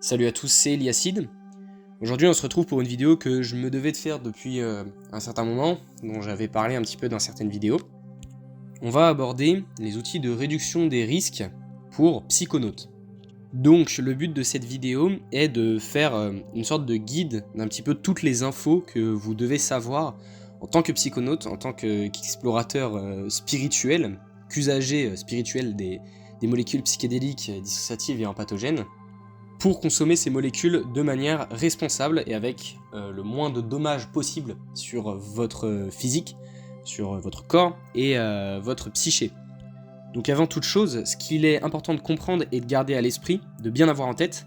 Salut à tous, c'est Eliacide. Aujourd'hui on se retrouve pour une vidéo que je me devais de faire depuis un certain moment, dont j'avais parlé un petit peu dans certaines vidéos. On va aborder les outils de réduction des risques pour Psychonautes. Donc le but de cette vidéo est de faire une sorte de guide d'un petit peu toutes les infos que vous devez savoir en tant que psychonaute, en tant qu'explorateur spirituel, qu'usager spirituel des molécules psychédéliques, dissociatives et empathogènes, pour consommer ces molécules de manière responsable et avec le moins de dommages possible sur votre physique, sur votre corps et votre psyché. Donc avant toute chose, ce qu'il est important de comprendre et de garder à l'esprit, de bien avoir en tête,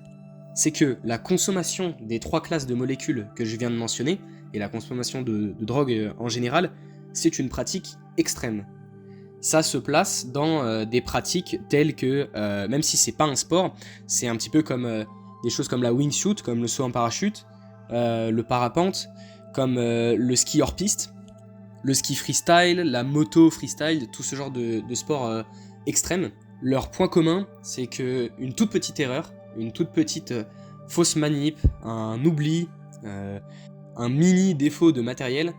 c'est que la consommation des 3 classes de molécules que je viens de mentionner, et la consommation de drogue en général, c'est une pratique extrême. Ça se place dans des pratiques telles que, même si c'est pas un sport, c'est un petit peu comme des choses comme la wingsuit, comme le saut en parachute, le parapente, comme le ski hors piste, le ski freestyle, la moto freestyle, tout ce genre de sport extrême. Leur point commun, c'est que une toute petite erreur, une toute petite fausse manip, un oubli, un mini défaut de matériel,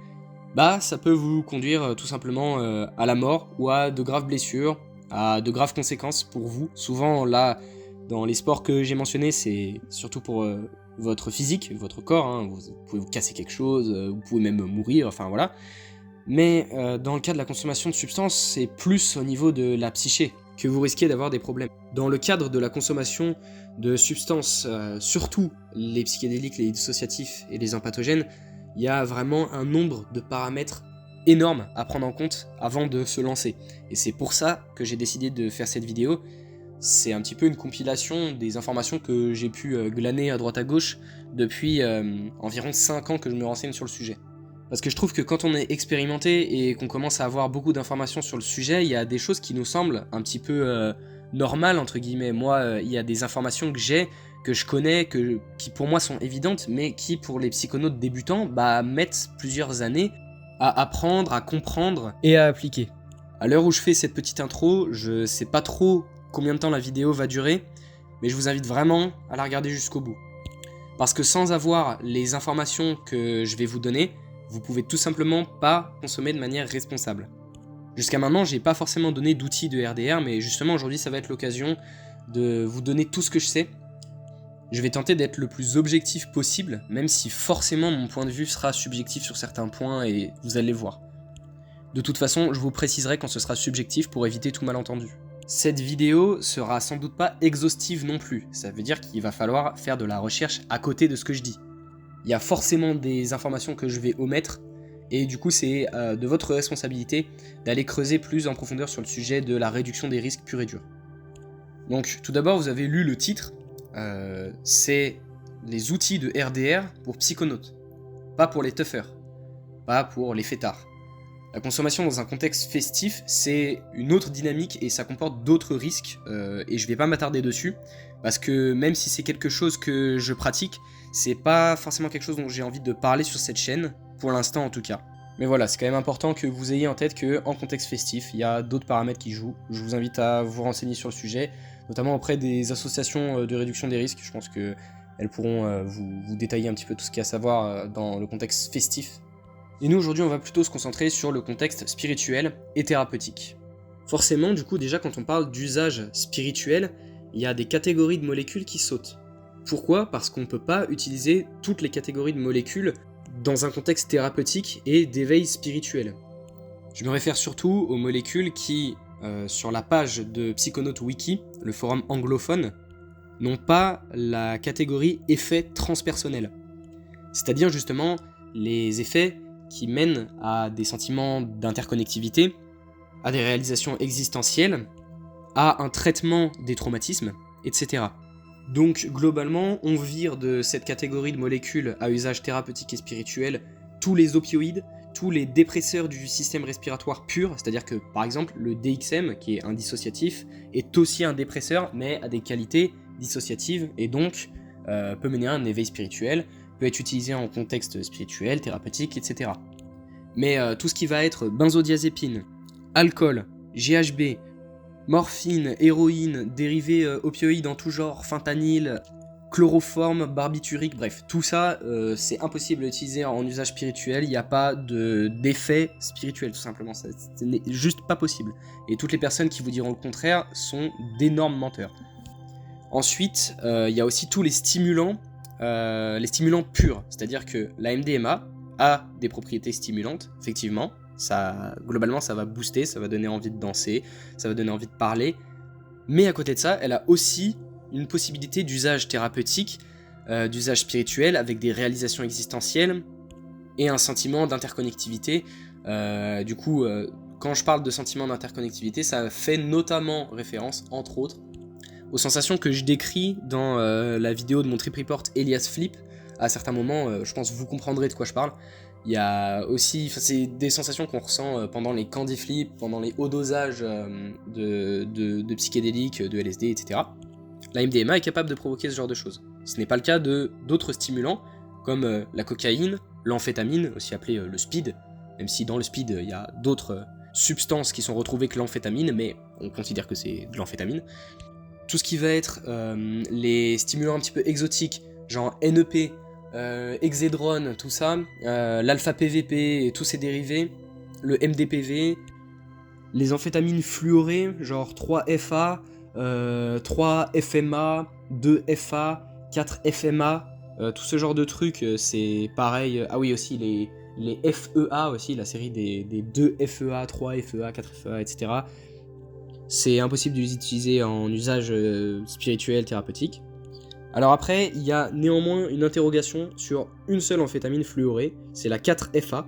bah ça peut vous conduire tout simplement à la mort ou à de graves blessures, à de graves conséquences pour vous. Souvent là, dans les sports que j'ai mentionnés, c'est surtout pour votre physique, votre corps, hein. Vous pouvez vous casser quelque chose, vous pouvez même mourir, enfin voilà. Mais dans le cas de la consommation de substances, c'est plus au niveau de la psyché que vous risquez d'avoir des problèmes. Dans le cadre de la consommation de substances, surtout les psychédéliques, les dissociatifs et les empathogènes, il y a vraiment un nombre de paramètres énormes à prendre en compte avant de se lancer. Et c'est pour ça que j'ai décidé de faire cette vidéo. C'est un petit peu une compilation des informations que j'ai pu glaner à droite à gauche depuis environ 5 ans que je me renseigne sur le sujet. Parce que je trouve que quand on est expérimenté et qu'on commence à avoir beaucoup d'informations sur le sujet, il y a des choses qui nous semblent un petit peu normales, entre guillemets. Moi, il y a des informations que j'ai, que je connais, qui pour moi sont évidentes, mais qui pour les psychonautes débutants mettent plusieurs années à apprendre, à comprendre et à appliquer. À l'heure où je fais cette petite intro, je sais pas trop combien de temps la vidéo va durer, mais je vous invite vraiment à la regarder jusqu'au bout. Parce que sans avoir les informations que je vais vous donner, vous pouvez tout simplement pas consommer de manière responsable. Jusqu'à maintenant, j'ai pas forcément donné d'outils de RDR, mais justement aujourd'hui ça va être l'occasion de vous donner tout ce que je sais. Je vais tenter d'être le plus objectif possible, même si forcément mon point de vue sera subjectif sur certains points et vous allez le voir. De toute façon, je vous préciserai quand ce sera subjectif pour éviter tout malentendu. Cette vidéo sera sans doute pas exhaustive non plus, ça veut dire qu'il va falloir faire de la recherche à côté de ce que je dis. Il y a forcément des informations que je vais omettre, et du coup c'est de votre responsabilité d'aller creuser plus en profondeur sur le sujet de la réduction des risques pur et dur. Donc tout d'abord vous avez lu le titre, c'est les outils de RDR pour psychonautes, pas pour les toughers, pas pour les fêtards. La consommation dans un contexte festif, c'est une autre dynamique et ça comporte d'autres risques, et je vais pas m'attarder dessus, parce que même si c'est quelque chose que je pratique, c'est pas forcément quelque chose dont j'ai envie de parler sur cette chaîne, pour l'instant en tout cas. Mais voilà, c'est quand même important que vous ayez en tête qu'en contexte festif, il y a d'autres paramètres qui jouent. Je vous invite à vous renseigner sur le sujet, notamment auprès des associations de réduction des risques. Je pense qu'elles pourront vous détailler un petit peu tout ce qu'il y a à savoir dans le contexte festif. Et nous aujourd'hui on va plutôt se concentrer sur le contexte spirituel et thérapeutique. Forcément du coup déjà quand on parle d'usage spirituel, il y a des catégories de molécules qui sautent. Pourquoi ? Parce qu'on ne peut pas utiliser toutes les catégories de molécules dans un contexte thérapeutique et d'éveil spirituel. Je me réfère surtout aux molécules qui, sur la page de Psychonautes Wiki, le forum anglophone, n'ont pas la catégorie effets transpersonnels. C'est-à-dire justement les effets qui mènent à des sentiments d'interconnectivité, à des réalisations existentielles, à un traitement des traumatismes, etc. Donc globalement, on vire de cette catégorie de molécules à usage thérapeutique et spirituel tous les opioïdes, tous les dépresseurs du système respiratoire pur, c'est-à-dire que par exemple le DXM, qui est un dissociatif, est aussi un dépresseur, mais a des qualités dissociatives, et donc peut mener à un éveil spirituel, peut être utilisé en contexte spirituel, thérapeutique, etc. Mais tout ce qui va être benzodiazépine, alcool, GHB, morphine, héroïne, dérivés opioïdes en tout genre, fentanyl, chloroforme, barbiturique, bref, tout ça, c'est impossible à utiliser en usage spirituel, il n'y a pas d'effet spirituel, tout simplement, ce n'est juste pas possible. Et toutes les personnes qui vous diront le contraire sont d'énormes menteurs. Ensuite, il y a aussi tous les stimulants purs, c'est-à-dire que la MDMA a des propriétés stimulantes, effectivement, globalement ça va booster, ça va donner envie de danser, ça va donner envie de parler, mais à côté de ça, elle a aussi une possibilité d'usage thérapeutique, d'usage spirituel, avec des réalisations existentielles, et un sentiment d'interconnectivité. Du coup, quand je parle de sentiment d'interconnectivité, ça fait notamment référence, entre autres, aux sensations que je décris dans la vidéo de mon trip report Elias Flip. À certains moments, je pense que vous comprendrez de quoi je parle. Il y a aussi, c'est des sensations qu'on ressent pendant les candy flips, pendant les hauts dosages de psychédéliques, de LSD, etc. La MDMA est capable de provoquer ce genre de choses. Ce n'est pas le cas d'autres stimulants, comme la cocaïne, l'amphétamine, aussi appelée le speed, même si dans le speed, il y a d'autres substances qui sont retrouvées que l'amphétamine, mais on considère que c'est de l'amphétamine. Tout ce qui va être les stimulants un petit peu exotiques, genre NEP, Excedron, tout ça, l'alpha-PVP et tous ses dérivés, le MDPV, les amphétamines fluorées, genre 3FA, 3FMA, 2FA, 4FMA, tout ce genre de trucs, c'est pareil. Ah oui, aussi les FEA, aussi, la série des 2FEA, 3FEA, 4FEA, etc. C'est impossible de les utiliser en usage spirituel, thérapeutique. Alors après, il y a néanmoins une interrogation sur une seule amphétamine fluorée, c'est la 4FA.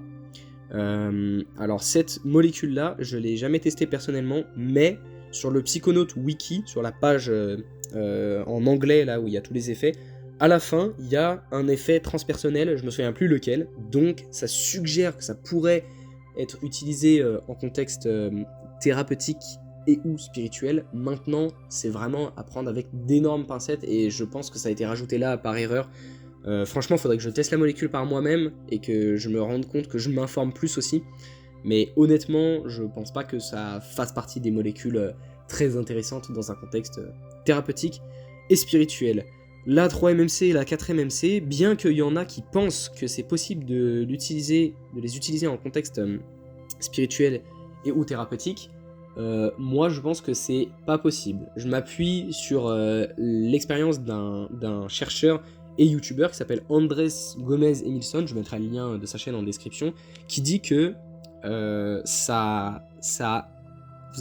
Alors cette molécule-là, je l'ai jamais testée personnellement, mais sur le Psychonaut Wiki, sur la page en anglais, là où il y a tous les effets, à la fin, il y a un effet transpersonnel, je me souviens plus lequel, donc ça suggère que ça pourrait être utilisé en contexte thérapeutique et ou spirituel. Maintenant, c'est vraiment à prendre avec d'énormes pincettes et je pense que ça a été rajouté là par erreur. Franchement, il faudrait que je teste la molécule par moi-même et que je me rende compte, que je m'informe plus aussi. Mais honnêtement, je pense pas que ça fasse partie des molécules très intéressantes dans un contexte thérapeutique et spirituel. La 3-MMC et la 4-MMC, bien qu'il y en a qui pensent que c'est possible de les utiliser en contexte spirituel et ou thérapeutique, moi je pense que c'est pas possible. Je m'appuie sur l'expérience d'un chercheur et youtubeur qui s'appelle Andrés Gomez Emilson, je mettrai le lien de sa chaîne en description, qui dit que vous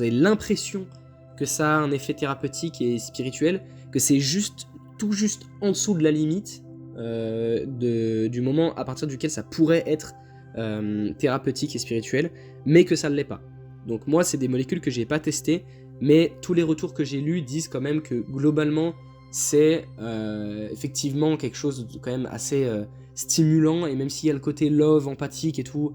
avez l'impression que ça a un effet thérapeutique et spirituel, que c'est tout juste en dessous de la limite du moment à partir duquel ça pourrait être thérapeutique et spirituel, mais que ça ne l'est pas. Donc moi, c'est des molécules que j'ai pas testées, mais tous les retours que j'ai lus disent quand même que globalement, c'est effectivement quelque chose de quand même assez stimulant, et même s'il y a le côté love, empathique et tout,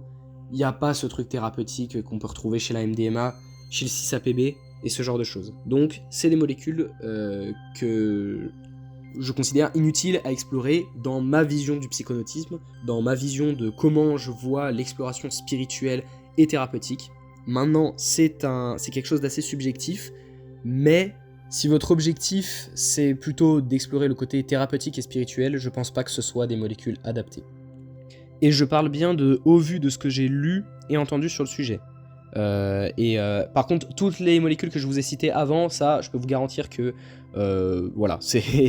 il n'y a pas ce truc thérapeutique qu'on peut retrouver chez la MDMA, chez le 6-APB, et ce genre de choses. Donc c'est des molécules que je considère inutiles à explorer dans ma vision du psychonautisme, dans ma vision de comment je vois l'exploration spirituelle et thérapeutique. Maintenant, c'est quelque chose d'assez subjectif, mais si votre objectif c'est plutôt d'explorer le côté thérapeutique et spirituel, je pense pas que ce soit des molécules adaptées. Et je parle bien au vu de ce que j'ai lu et entendu sur le sujet. Par contre, toutes les molécules que je vous ai citées avant, ça, je peux vous garantir que voilà,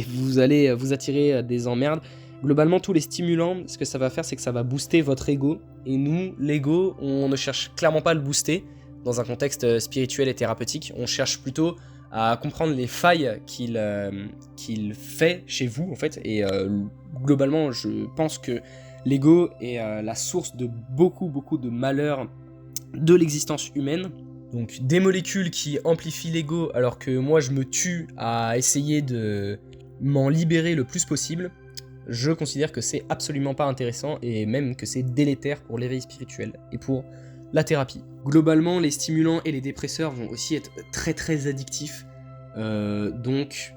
vous allez vous attirer des emmerdes. Globalement, tous les stimulants, ce que ça va faire, c'est que ça va booster votre ego. Et nous, l'ego, on ne cherche clairement pas à le booster dans un contexte spirituel et thérapeutique. On cherche plutôt à comprendre les failles qu'il fait chez vous, en fait. Et globalement, je pense que l'ego est la source de beaucoup de malheurs de l'existence humaine. Donc des molécules qui amplifient l'ego alors que moi je me tue à essayer de m'en libérer le plus possible, je considère que c'est absolument pas intéressant et même que c'est délétère pour l'éveil spirituel et pour la thérapie. Globalement, les stimulants et les dépresseurs vont aussi être très addictifs. Donc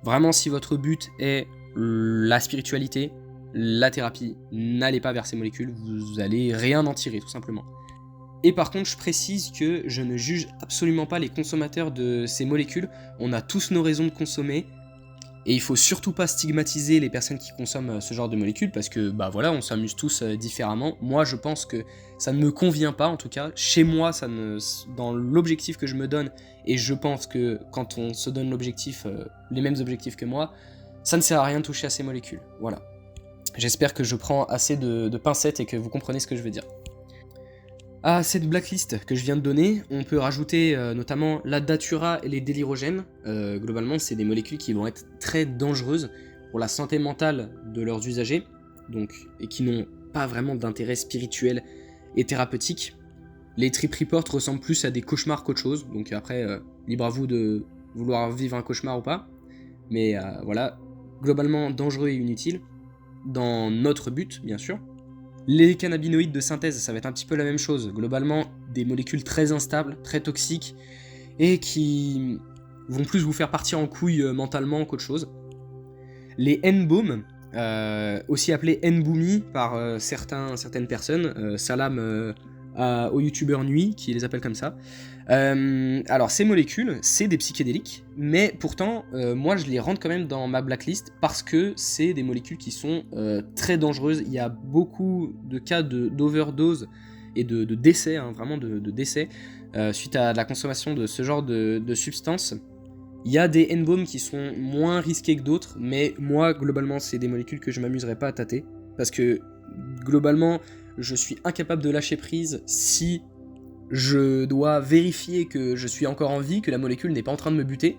vraiment, si votre but est la spiritualité, la thérapie, n'allez pas vers ces molécules, vous allez rien en tirer tout simplement. Et par contre, je précise que je ne juge absolument pas les consommateurs de ces molécules. On a tous nos raisons de consommer. Et il faut surtout pas stigmatiser les personnes qui consomment ce genre de molécules parce que bah voilà, on s'amuse tous différemment. Moi je pense que ça ne me convient pas en tout cas. Chez moi, dans l'objectif que je me donne, et je pense que quand on se donne l'objectif, les mêmes objectifs que moi, ça ne sert à rien de toucher à ces molécules. Voilà. J'espère que je prends assez de pincettes et que vous comprenez ce que je veux dire. À cette blacklist que je viens de donner, on peut rajouter notamment la datura et les délirogènes. Globalement, c'est des molécules qui vont être très dangereuses pour la santé mentale de leurs usagers, donc, et qui n'ont pas vraiment d'intérêt spirituel et thérapeutique. Les trip reports ressemblent plus à des cauchemars qu'autre chose, donc après, libre à vous de vouloir vivre un cauchemar ou pas. Mais voilà, globalement dangereux et inutile, dans notre but, bien sûr. Les cannabinoïdes de synthèse, ça va être un petit peu la même chose. Globalement, des molécules très instables, très toxiques, et qui vont plus vous faire partir en couille mentalement qu'autre chose. Les N-Baumes, aussi appelés N-Boomy par certaines personnes, salam aux youtubeurs nuit qui les appellent comme ça. Alors ces molécules, c'est des psychédéliques, mais pourtant, moi je les rentre quand même dans ma blacklist parce que c'est des molécules qui sont très dangereuses. Il y a beaucoup de cas d'overdose et de décès, hein, vraiment de décès, suite à la consommation de ce genre de substances. Il y a des N-Baumes qui sont moins risqués que d'autres, mais moi, globalement, c'est des molécules que je m'amuserais pas à tâter, parce que, globalement, je suis incapable de lâcher prise si je dois vérifier que je suis encore en vie, que la molécule n'est pas en train de me buter.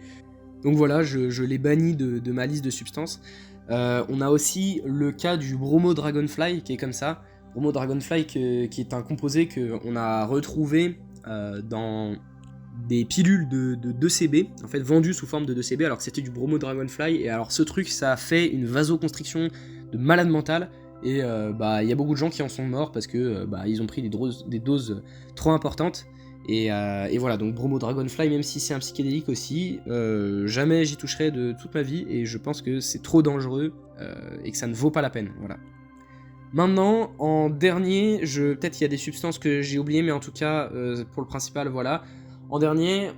Donc voilà, je les bannis de ma liste de substances. On a aussi le cas du Bromo Dragonfly, qui est comme ça. Bromo Dragonfly, qui est un composé qu'on a retrouvé dans des pilules de 2CB, en fait vendues sous forme de 2CB, alors que c'était du Bromo Dragonfly, et alors ce truc, ça a fait une vasoconstriction de malade mental, et il y a beaucoup de gens qui en sont morts parce que ils ont pris des doses trop importantes, et voilà, donc Bromo Dragonfly, même si c'est un psychédélique aussi, jamais j'y toucherai de toute ma vie, et je pense que c'est trop dangereux, et que ça ne vaut pas la peine, voilà. Maintenant, en dernier, peut-être qu'il y a des substances que j'ai oubliées, mais en tout cas, pour le principal, voilà. En dernier,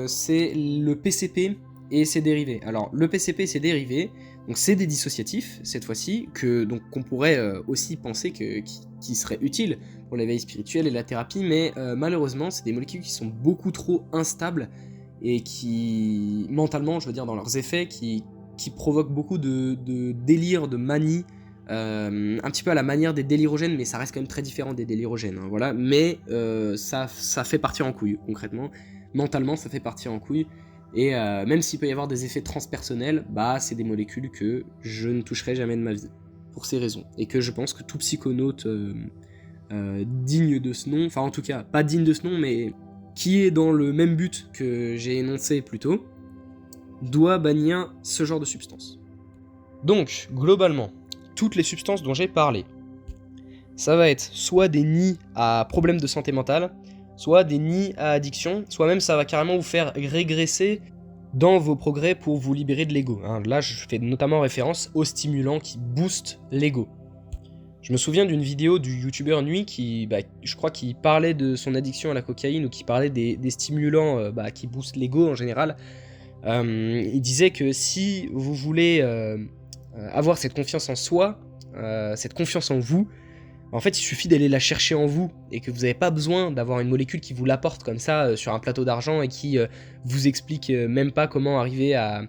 c'est le PCP et ses dérivés. Alors, le PCP et ses dérivés, donc c'est des dissociatifs, cette fois-ci, qu'on pourrait aussi penser qui seraient utiles pour l'éveil spirituel et la thérapie, mais malheureusement, c'est des molécules qui sont beaucoup trop instables et qui, mentalement, je veux dire, dans leurs effets, qui provoquent beaucoup de délire, de manie, un petit peu à la manière des délirogènes, mais ça reste quand même très différent des délirogènes, hein, voilà. Mais ça fait partir en couille, concrètement. Mentalement, ça fait partir en couille. Et même s'il peut y avoir des effets transpersonnels, c'est des molécules que je ne toucherai jamais de ma vie, pour ces raisons. Et que je pense que tout psychonaute digne de ce nom, enfin en tout cas, pas digne de ce nom, mais qui est dans le même but que j'ai énoncé plus tôt, doit bannir ce genre de substance. Donc, globalement, toutes les substances dont j'ai parlé, ça va être soit des nids à problèmes de santé mentale, soit des nids à addiction, soit même ça va carrément vous faire régresser dans vos progrès pour vous libérer de l'ego. Hein. Là, je fais notamment référence aux stimulants qui boostent l'ego. Je me souviens d'une vidéo du youtubeur Nuit qui, je crois qu'il parlait de son addiction à la cocaïne ou qui parlait des stimulants qui boostent l'ego en général. Il disait que si vous voulez avoir cette confiance en soi, cette confiance en vous, en fait il suffit d'aller la chercher en vous et que vous n'avez pas besoin d'avoir une molécule qui vous l'apporte comme ça sur un plateau d'argent et qui vous explique même pas comment arriver à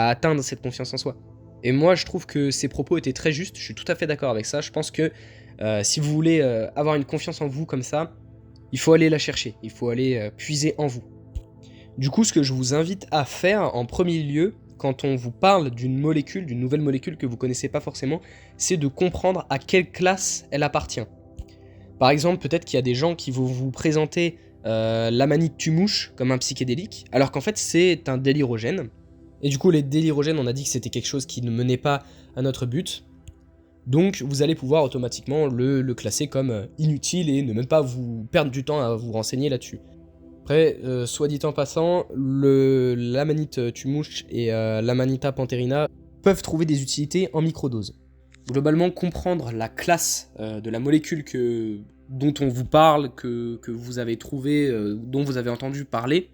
atteindre cette confiance en soi. Et moi je trouve que ces propos étaient très justes, je suis tout à fait d'accord avec ça. Je pense que si vous voulez avoir une confiance en vous comme ça, il faut aller la chercher, il faut aller puiser en vous. Du coup, ce que je vous invite à faire en premier lieu, quand on vous parle d'une molécule, d'une nouvelle molécule que vous connaissez pas forcément, c'est de comprendre à quelle classe elle appartient. Par exemple, peut-être qu'il y a des gens qui vont vous présenter l'amanite tumouche comme un psychédélique, alors qu'en fait c'est un délirogène. Et du coup, les délirogènes, on a dit que c'était quelque chose qui ne menait pas à notre but. Donc vous allez pouvoir automatiquement le classer comme inutile et ne même pas vous perdre du temps à vous renseigner là-dessus. Après, soit dit en passant, l'amanite tumouche et l'amanita pantherina peuvent trouver des utilités en microdose. Globalement, comprendre la classe de la molécule dont on vous parle, que vous avez trouvé, dont vous avez entendu parler,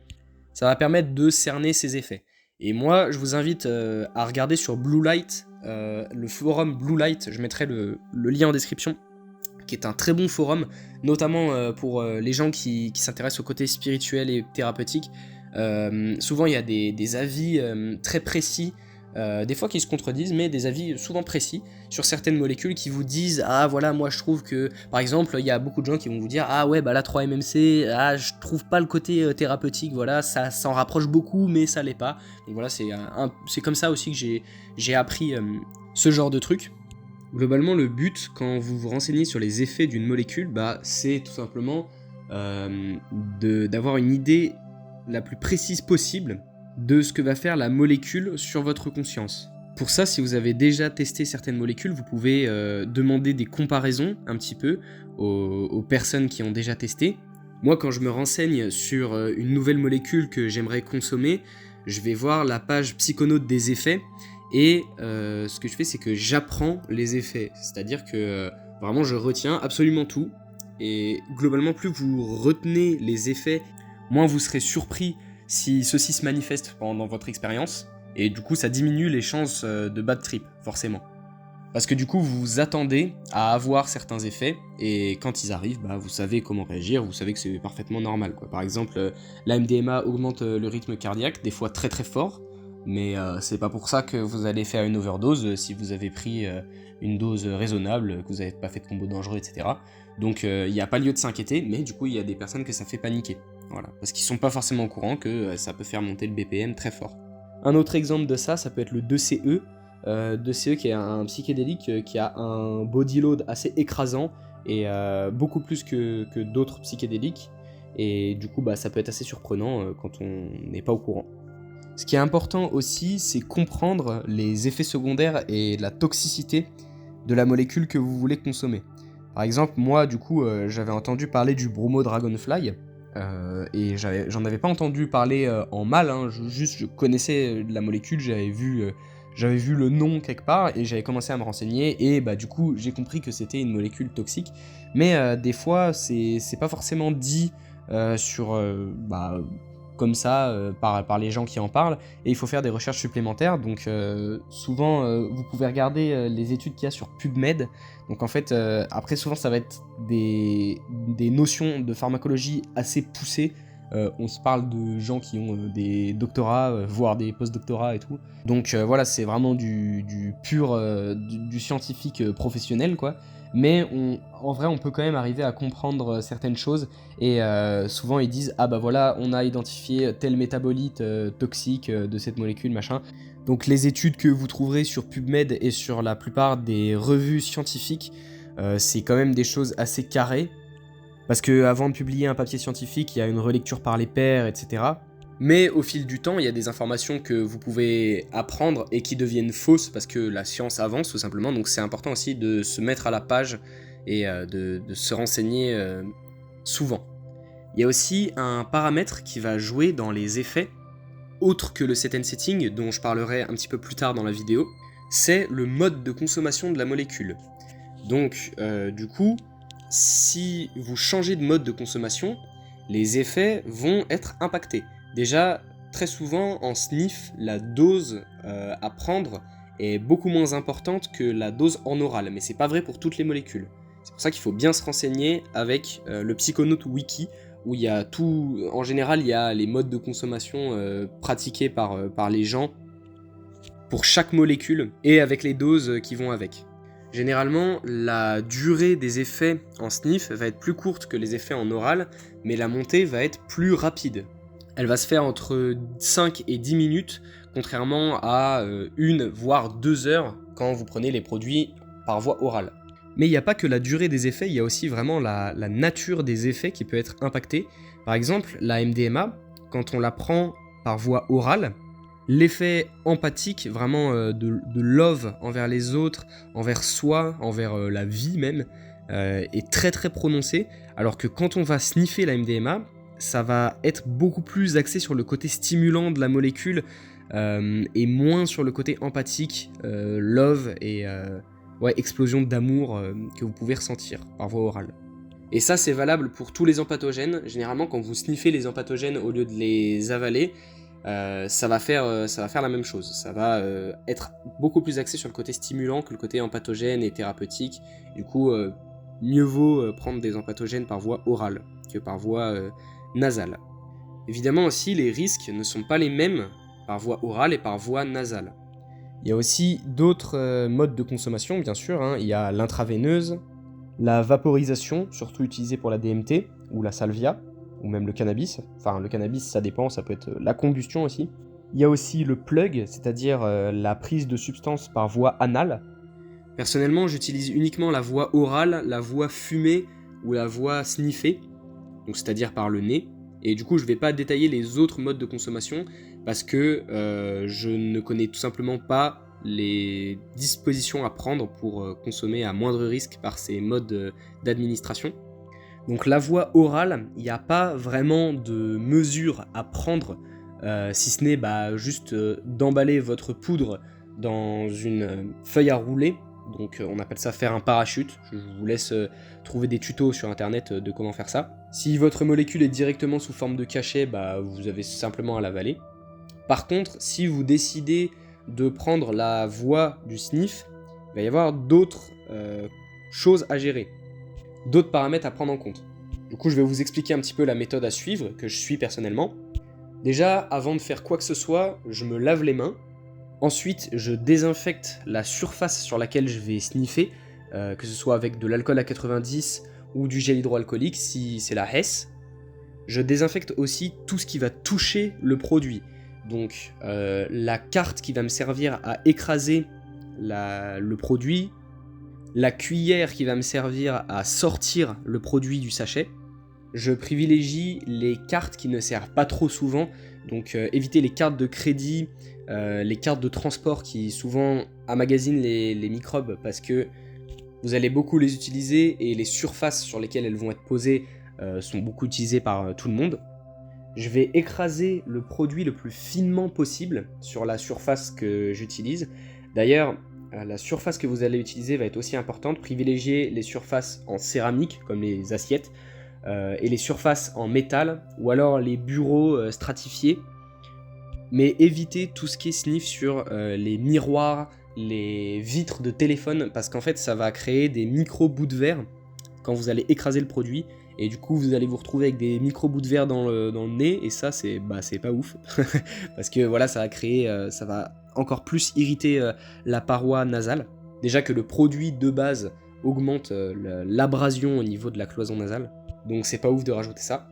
ça va permettre de cerner ses effets. Et moi, je vous invite à regarder sur Blue Light, le forum Blue Light, je mettrai le lien en description, qui est un très bon forum, notamment pour les gens qui s'intéressent au côté spirituel et thérapeutique. Souvent, il y a des avis très précis, des fois qui se contredisent, mais des avis souvent précis sur certaines molécules qui vous disent « Ah voilà, moi je trouve que... » Par exemple, il y a beaucoup de gens qui vont vous dire « Ah ouais, bah la 3-MMC, ah, je trouve pas le côté thérapeutique, voilà, ça s'en rapproche beaucoup, mais ça l'est pas. » Donc voilà, c'est comme ça aussi que j'ai appris ce genre de truc. Globalement, le but, quand vous vous renseignez sur les effets d'une molécule, bah, c'est tout simplement d'avoir une idée la plus précise possible de ce que va faire la molécule sur votre conscience. Pour ça, si vous avez déjà testé certaines molécules, vous pouvez demander des comparaisons un petit peu aux personnes qui ont déjà testé. Moi, quand je me renseigne sur une nouvelle molécule que j'aimerais consommer, je vais voir la page Psychonautes des effets, et ce que je fais, c'est que j'apprends les effets. C'est-à-dire que vraiment, je retiens absolument tout, et globalement, plus vous retenez les effets, moins vous serez surpris si ceux-ci se manifestent pendant votre expérience, et du coup ça diminue les chances de bad trip, forcément. Parce que du coup vous vous attendez à avoir certains effets, et quand ils arrivent, bah, vous savez comment réagir, vous savez que c'est parfaitement normal, quoi. Par exemple, la MDMA augmente le rythme cardiaque, des fois très très fort, mais c'est pas pour ça que vous allez faire une overdose si vous avez pris une dose raisonnable, que vous n'avez pas fait de combo dangereux, etc. Donc il n'y a pas lieu de s'inquiéter, mais du coup il y a des personnes que ça fait paniquer. Voilà, parce qu'ils sont pas forcément au courant que ça peut faire monter le BPM très fort. Un autre exemple de ça peut être le 2CE. 2CE qui est un psychédélique qui a un body load assez écrasant et beaucoup plus que d'autres psychédéliques. Et du coup, bah, ça peut être assez surprenant quand on n'est pas au courant. Ce qui est important aussi, c'est comprendre les effets secondaires et la toxicité de la molécule que vous voulez consommer. Par exemple, moi, du coup, j'avais entendu parler du Bromo Dragonfly, et j'en avais pas entendu parler en mal, hein, je connaissais la molécule, j'avais vu le nom quelque part, et j'avais commencé à me renseigner, et bah du coup, j'ai compris que c'était une molécule toxique, mais des fois, c'est pas forcément dit comme ça, par les gens qui en parlent, et il faut faire des recherches supplémentaires, donc souvent, vous pouvez regarder les études qu'il y a sur PubMed, donc en fait, après souvent ça va être des notions de pharmacologie assez poussées, on se parle de gens qui ont des doctorats, voire des post-doctorats et tout, donc voilà, c'est vraiment du pur, du scientifique professionnel, quoi. Mais en vrai, on peut quand même arriver à comprendre certaines choses, et souvent ils disent « Ah bah voilà, on a identifié tel métabolite toxique de cette molécule, machin ». Donc les études que vous trouverez sur PubMed et sur la plupart des revues scientifiques, c'est quand même des choses assez carrées, parce que avant de publier un papier scientifique, il y a une relecture par les pairs, etc. Mais au fil du temps, il y a des informations que vous pouvez apprendre et qui deviennent fausses parce que la science avance tout simplement, donc c'est important aussi de se mettre à la page et de se renseigner souvent. Il y a aussi un paramètre qui va jouer dans les effets, autre que le set and setting, dont je parlerai un petit peu plus tard dans la vidéo, c'est le mode de consommation de la molécule. Donc du coup, si vous changez de mode de consommation, les effets vont être impactés. Déjà, très souvent, en sniff, la dose à prendre est beaucoup moins importante que la dose en oral, mais c'est pas vrai pour toutes les molécules. C'est pour ça qu'il faut bien se renseigner avec le Psychonautes Wiki, où il y a tout, en général, il y a les modes de consommation pratiqués par les gens pour chaque molécule, et avec les doses qui vont avec. Généralement, la durée des effets en sniff va être plus courte que les effets en oral, mais la montée va être plus rapide. Elle va se faire entre 5 et 10 minutes, contrairement à 1 voire 2 heures quand vous prenez les produits par voie orale. Mais il n'y a pas que la durée des effets, il y a aussi vraiment la nature des effets qui peut être impactée. Par exemple, la MDMA, quand on la prend par voie orale, l'effet empathique, vraiment de love envers les autres, envers soi, envers la vie même, est très très prononcé, alors que quand on va sniffer la MDMA, ça va être beaucoup plus axé sur le côté stimulant de la molécule, et moins sur le côté empathique, love et explosion d'amour que vous pouvez ressentir par voie orale. Et ça, c'est valable pour tous les empathogènes. Généralement, quand vous sniffez les empathogènes au lieu de les avaler, ça va faire la même chose. Ça va être beaucoup plus axé sur le côté stimulant que le côté empathogène et thérapeutique. Du coup, mieux vaut prendre des empathogènes par voie orale que par voie nasale. Évidemment aussi, les risques ne sont pas les mêmes par voie orale et par voie nasale. Il y a aussi d'autres modes de consommation, bien sûr, hein. Il y a l'intraveineuse, la vaporisation, surtout utilisée pour la DMT, ou la salvia, ou même le cannabis. Enfin, le cannabis, ça dépend, ça peut être la combustion aussi. Il y a aussi le plug, c'est-à-dire la prise de substances par voie anale. Personnellement, j'utilise uniquement la voie orale, la voie fumée ou la voie sniffée, donc c'est-à-dire par le nez. Et du coup, je ne vais pas détailler les autres modes de consommation parce que je ne connais tout simplement pas les dispositions à prendre pour consommer à moindre risque par ces modes d'administration. Donc la voie orale, il n'y a pas vraiment de mesures à prendre, si ce n'est juste d'emballer votre poudre dans une feuille à rouler. Donc on appelle ça faire un parachute. Je vous laisse trouver des tutos sur internet de comment faire ça. Si votre molécule est directement sous forme de cachet, vous avez simplement à l'avaler. Par contre, si vous décidez de prendre la voie du sniff, il va y avoir d'autres choses à gérer, d'autres paramètres à prendre en compte. Du coup, je vais vous expliquer un petit peu la méthode à suivre, que je suis personnellement. Déjà, avant de faire quoi que ce soit, je me lave les mains. Ensuite, je désinfecte la surface sur laquelle je vais sniffer, que ce soit avec de l'alcool à 90 ou du gel hydroalcoolique si c'est la Hess. Je désinfecte aussi tout ce qui va toucher le produit. Donc la carte qui va me servir à écraser le produit, la cuillère qui va me servir à sortir le produit du sachet. Je privilégie les cartes qui ne servent pas trop souvent, donc évitez les cartes de crédit, les cartes de transport qui souvent emmagasinent les microbes parce que vous allez beaucoup les utiliser et les surfaces sur lesquelles elles vont être posées sont beaucoup utilisées par tout le monde. Je vais écraser le produit le plus finement possible sur la surface que j'utilise. D'ailleurs, la surface que vous allez utiliser va être aussi importante. Privilégiez les surfaces en céramique, comme les assiettes, et les surfaces en métal, ou alors les bureaux stratifiés. Mais évitez tout ce qui est sniff sur les miroirs, les vitres de téléphone, parce qu'en fait, ça va créer des micro-bouts de verre quand vous allez écraser le produit. Et du coup, vous allez vous retrouver avec des micro-bouts de verre dans le nez, et ça, c'est pas ouf. Parce que voilà, ça va encore plus irriter la paroi nasale. Déjà que le produit de base augmente l'abrasion au niveau de la cloison nasale. Donc c'est pas ouf de rajouter ça.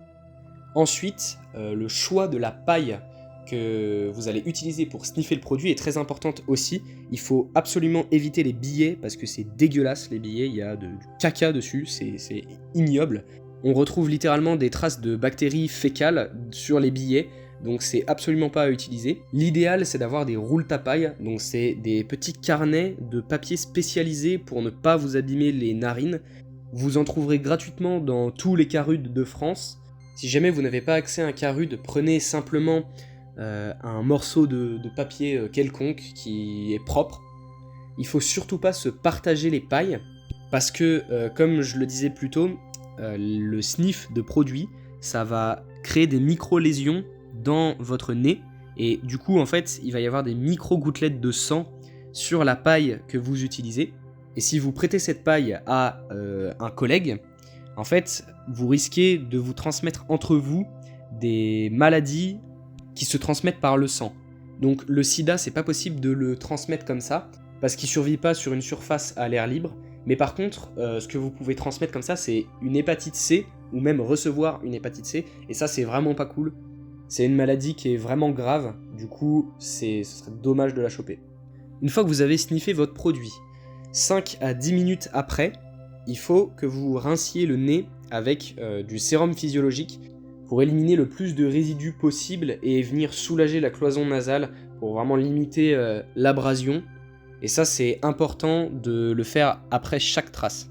Ensuite, le choix de la paille que vous allez utiliser pour sniffer le produit est très importante aussi. Il faut absolument éviter les billets, parce que c'est dégueulasse les billets, il y a du caca dessus, c'est ignoble. On retrouve littéralement des traces de bactéries fécales sur les billets, donc c'est absolument pas à utiliser. L'idéal, c'est d'avoir des roules-tapailles, donc c'est des petits carnets de papier spécialisés pour ne pas vous abîmer les narines. Vous en trouverez gratuitement dans tous les carudes de France. Si jamais vous n'avez pas accès à un carude, prenez simplement un morceau de papier quelconque qui est propre. Il faut surtout pas se partager les pailles, parce que, comme je le disais plus tôt, le sniff de produit, ça va créer des micro-lésions dans votre nez, et du coup, en fait, il va y avoir des micro-gouttelettes de sang sur la paille que vous utilisez. Et si vous prêtez cette paille à un collègue, en fait, vous risquez de vous transmettre entre vous des maladies qui se transmettent par le sang. Donc le sida, c'est pas possible de le transmettre comme ça, parce qu'il survit pas sur une surface à l'air libre. Mais par contre, ce que vous pouvez transmettre comme ça, c'est une hépatite C, ou même recevoir une hépatite C, et ça, c'est vraiment pas cool. C'est une maladie qui est vraiment grave, du coup, ce serait dommage de la choper. Une fois que vous avez sniffé votre produit, 5 à 10 minutes après, il faut que vous rinciez le nez avec du sérum physiologique pour éliminer le plus de résidus possible et venir soulager la cloison nasale pour vraiment limiter l'abrasion. Et ça, c'est important de le faire après chaque trace.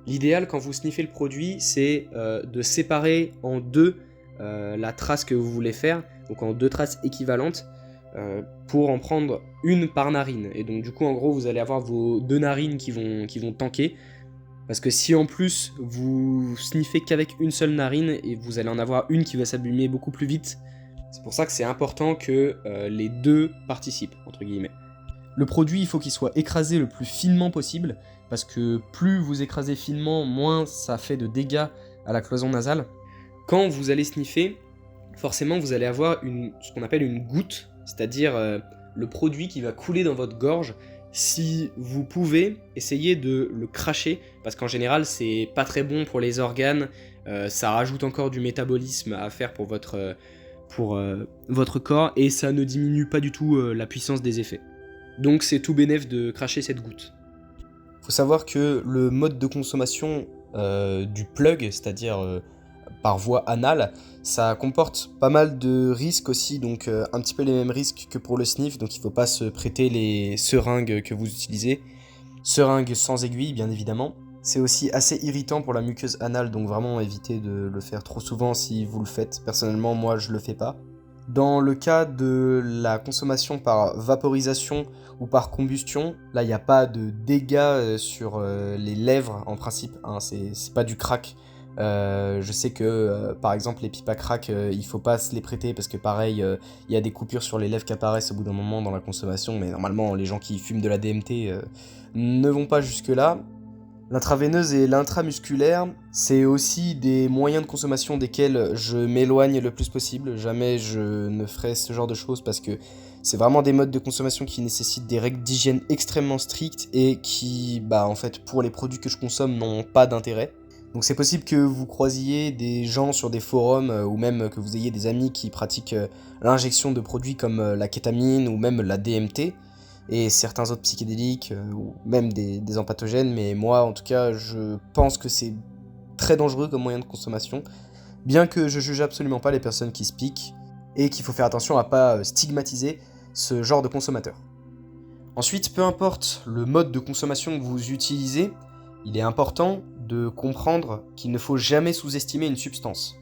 L'idéal quand vous sniffez le produit, c'est de séparer en deux la trace que vous voulez faire, donc en deux traces équivalentes, pour en prendre une par narine. Et donc du coup, en gros, vous allez avoir vos deux narines qui vont tanker, parce que si en plus vous sniffez qu'avec une seule narine, et vous allez en avoir une qui va s'abîmer beaucoup plus vite, C'est pour ça que c'est important que les deux participent, entre guillemets. Le produit, il faut qu'il soit écrasé le plus finement possible, parce que plus vous écrasez finement, moins ça fait de dégâts à la cloison nasale. Quand vous allez sniffer, forcément vous allez avoir ce qu'on appelle une goutte, c'est-à-dire le produit qui va couler dans votre gorge. Si vous pouvez, essayez de le cracher, parce qu'en général c'est pas très bon pour les organes, ça rajoute encore du métabolisme à faire pour votre corps, et ça ne diminue pas du tout la puissance des effets. Donc c'est tout bénef de cracher cette goutte. Faut savoir que le mode de consommation du plug, c'est-à-dire par voie anale, ça comporte pas mal de risques aussi, donc un petit peu les mêmes risques que pour le sniff, donc il ne faut pas se prêter les seringues que vous utilisez. Seringues sans aiguille, bien évidemment. C'est aussi assez irritant pour la muqueuse anale, donc vraiment évitez de le faire trop souvent si vous le faites. Personnellement, moi je le fais pas. Dans le cas de la consommation par vaporisation ou par combustion, là il n'y a pas de dégâts sur les lèvres en principe, hein, c'est pas du crack. Je sais que par exemple les pipes à crack, il faut pas se les prêter parce que pareil, il y a des coupures sur les lèvres qui apparaissent au bout d'un moment dans la consommation, mais normalement les gens qui fument de la DMT ne vont pas jusque là. L'intraveineuse et l'intramusculaire, c'est aussi des moyens de consommation desquels je m'éloigne le plus possible. Jamais je ne ferai ce genre de choses parce que c'est vraiment des modes de consommation qui nécessitent des règles d'hygiène extrêmement strictes et qui, en fait, pour les produits que je consomme, n'ont pas d'intérêt. Donc c'est possible que vous croisiez des gens sur des forums ou même que vous ayez des amis qui pratiquent l'injection de produits comme la kétamine ou même la DMT et certains autres psychédéliques ou même des empatogènes, mais moi en tout cas je pense que c'est très dangereux comme moyen de consommation, bien que je juge absolument pas les personnes qui se piquent et qu'il faut faire attention à pas stigmatiser ce genre de consommateur. Ensuite, peu importe le mode de consommation que vous utilisez, il est important de comprendre qu'il ne faut jamais sous-estimer une substance.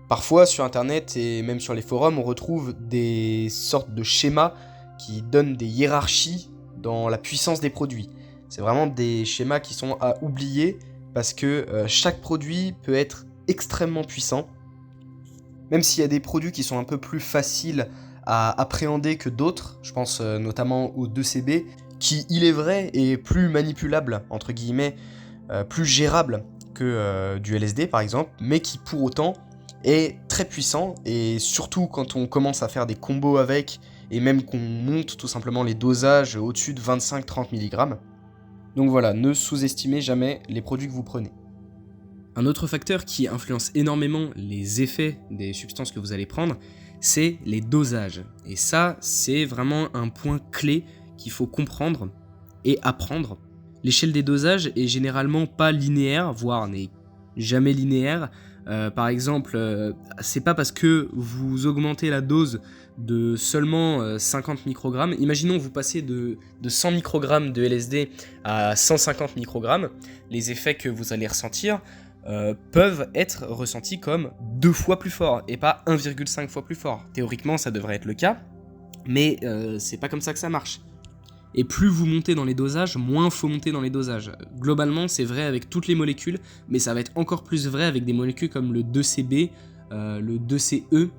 Parfois, sur internet et même sur les forums, on retrouve des sortes de schémas qui donnent des hiérarchies dans la puissance des produits. C'est vraiment des schémas qui sont à oublier parce que chaque produit peut être extrêmement puissant. Même s'il y a des produits qui sont un peu plus faciles à appréhender que d'autres, je pense notamment au 2CB, qui, il est vrai, est plus manipulable, entre guillemets, plus gérable que du LSD par exemple, mais qui pour autant est très puissant, et surtout quand on commence à faire des combos avec, et même qu'on monte tout simplement les dosages au-dessus de 25-30 mg. Donc voilà, ne sous-estimez jamais les produits que vous prenez. Un autre facteur qui influence énormément les effets des substances que vous allez prendre, c'est les dosages. Et ça, c'est vraiment un point clé qu'il faut comprendre et apprendre. L'échelle des dosages est généralement pas linéaire, voire n'est jamais linéaire. Par exemple, c'est pas parce que vous augmentez la dose de seulement 50 microgrammes, imaginons vous passez de 100 microgrammes de LSD à 150 microgrammes, les effets que vous allez ressentir peuvent être ressentis comme 2 fois plus fort et pas 1,5 fois plus fort. Théoriquement, ça devrait être le cas, mais c'est pas comme ça que ça marche. Et plus vous montez dans les dosages, moins faut monter dans les dosages. Globalement, c'est vrai avec toutes les molécules, mais ça va être encore plus vrai avec des molécules comme le 2CB, le 2CE.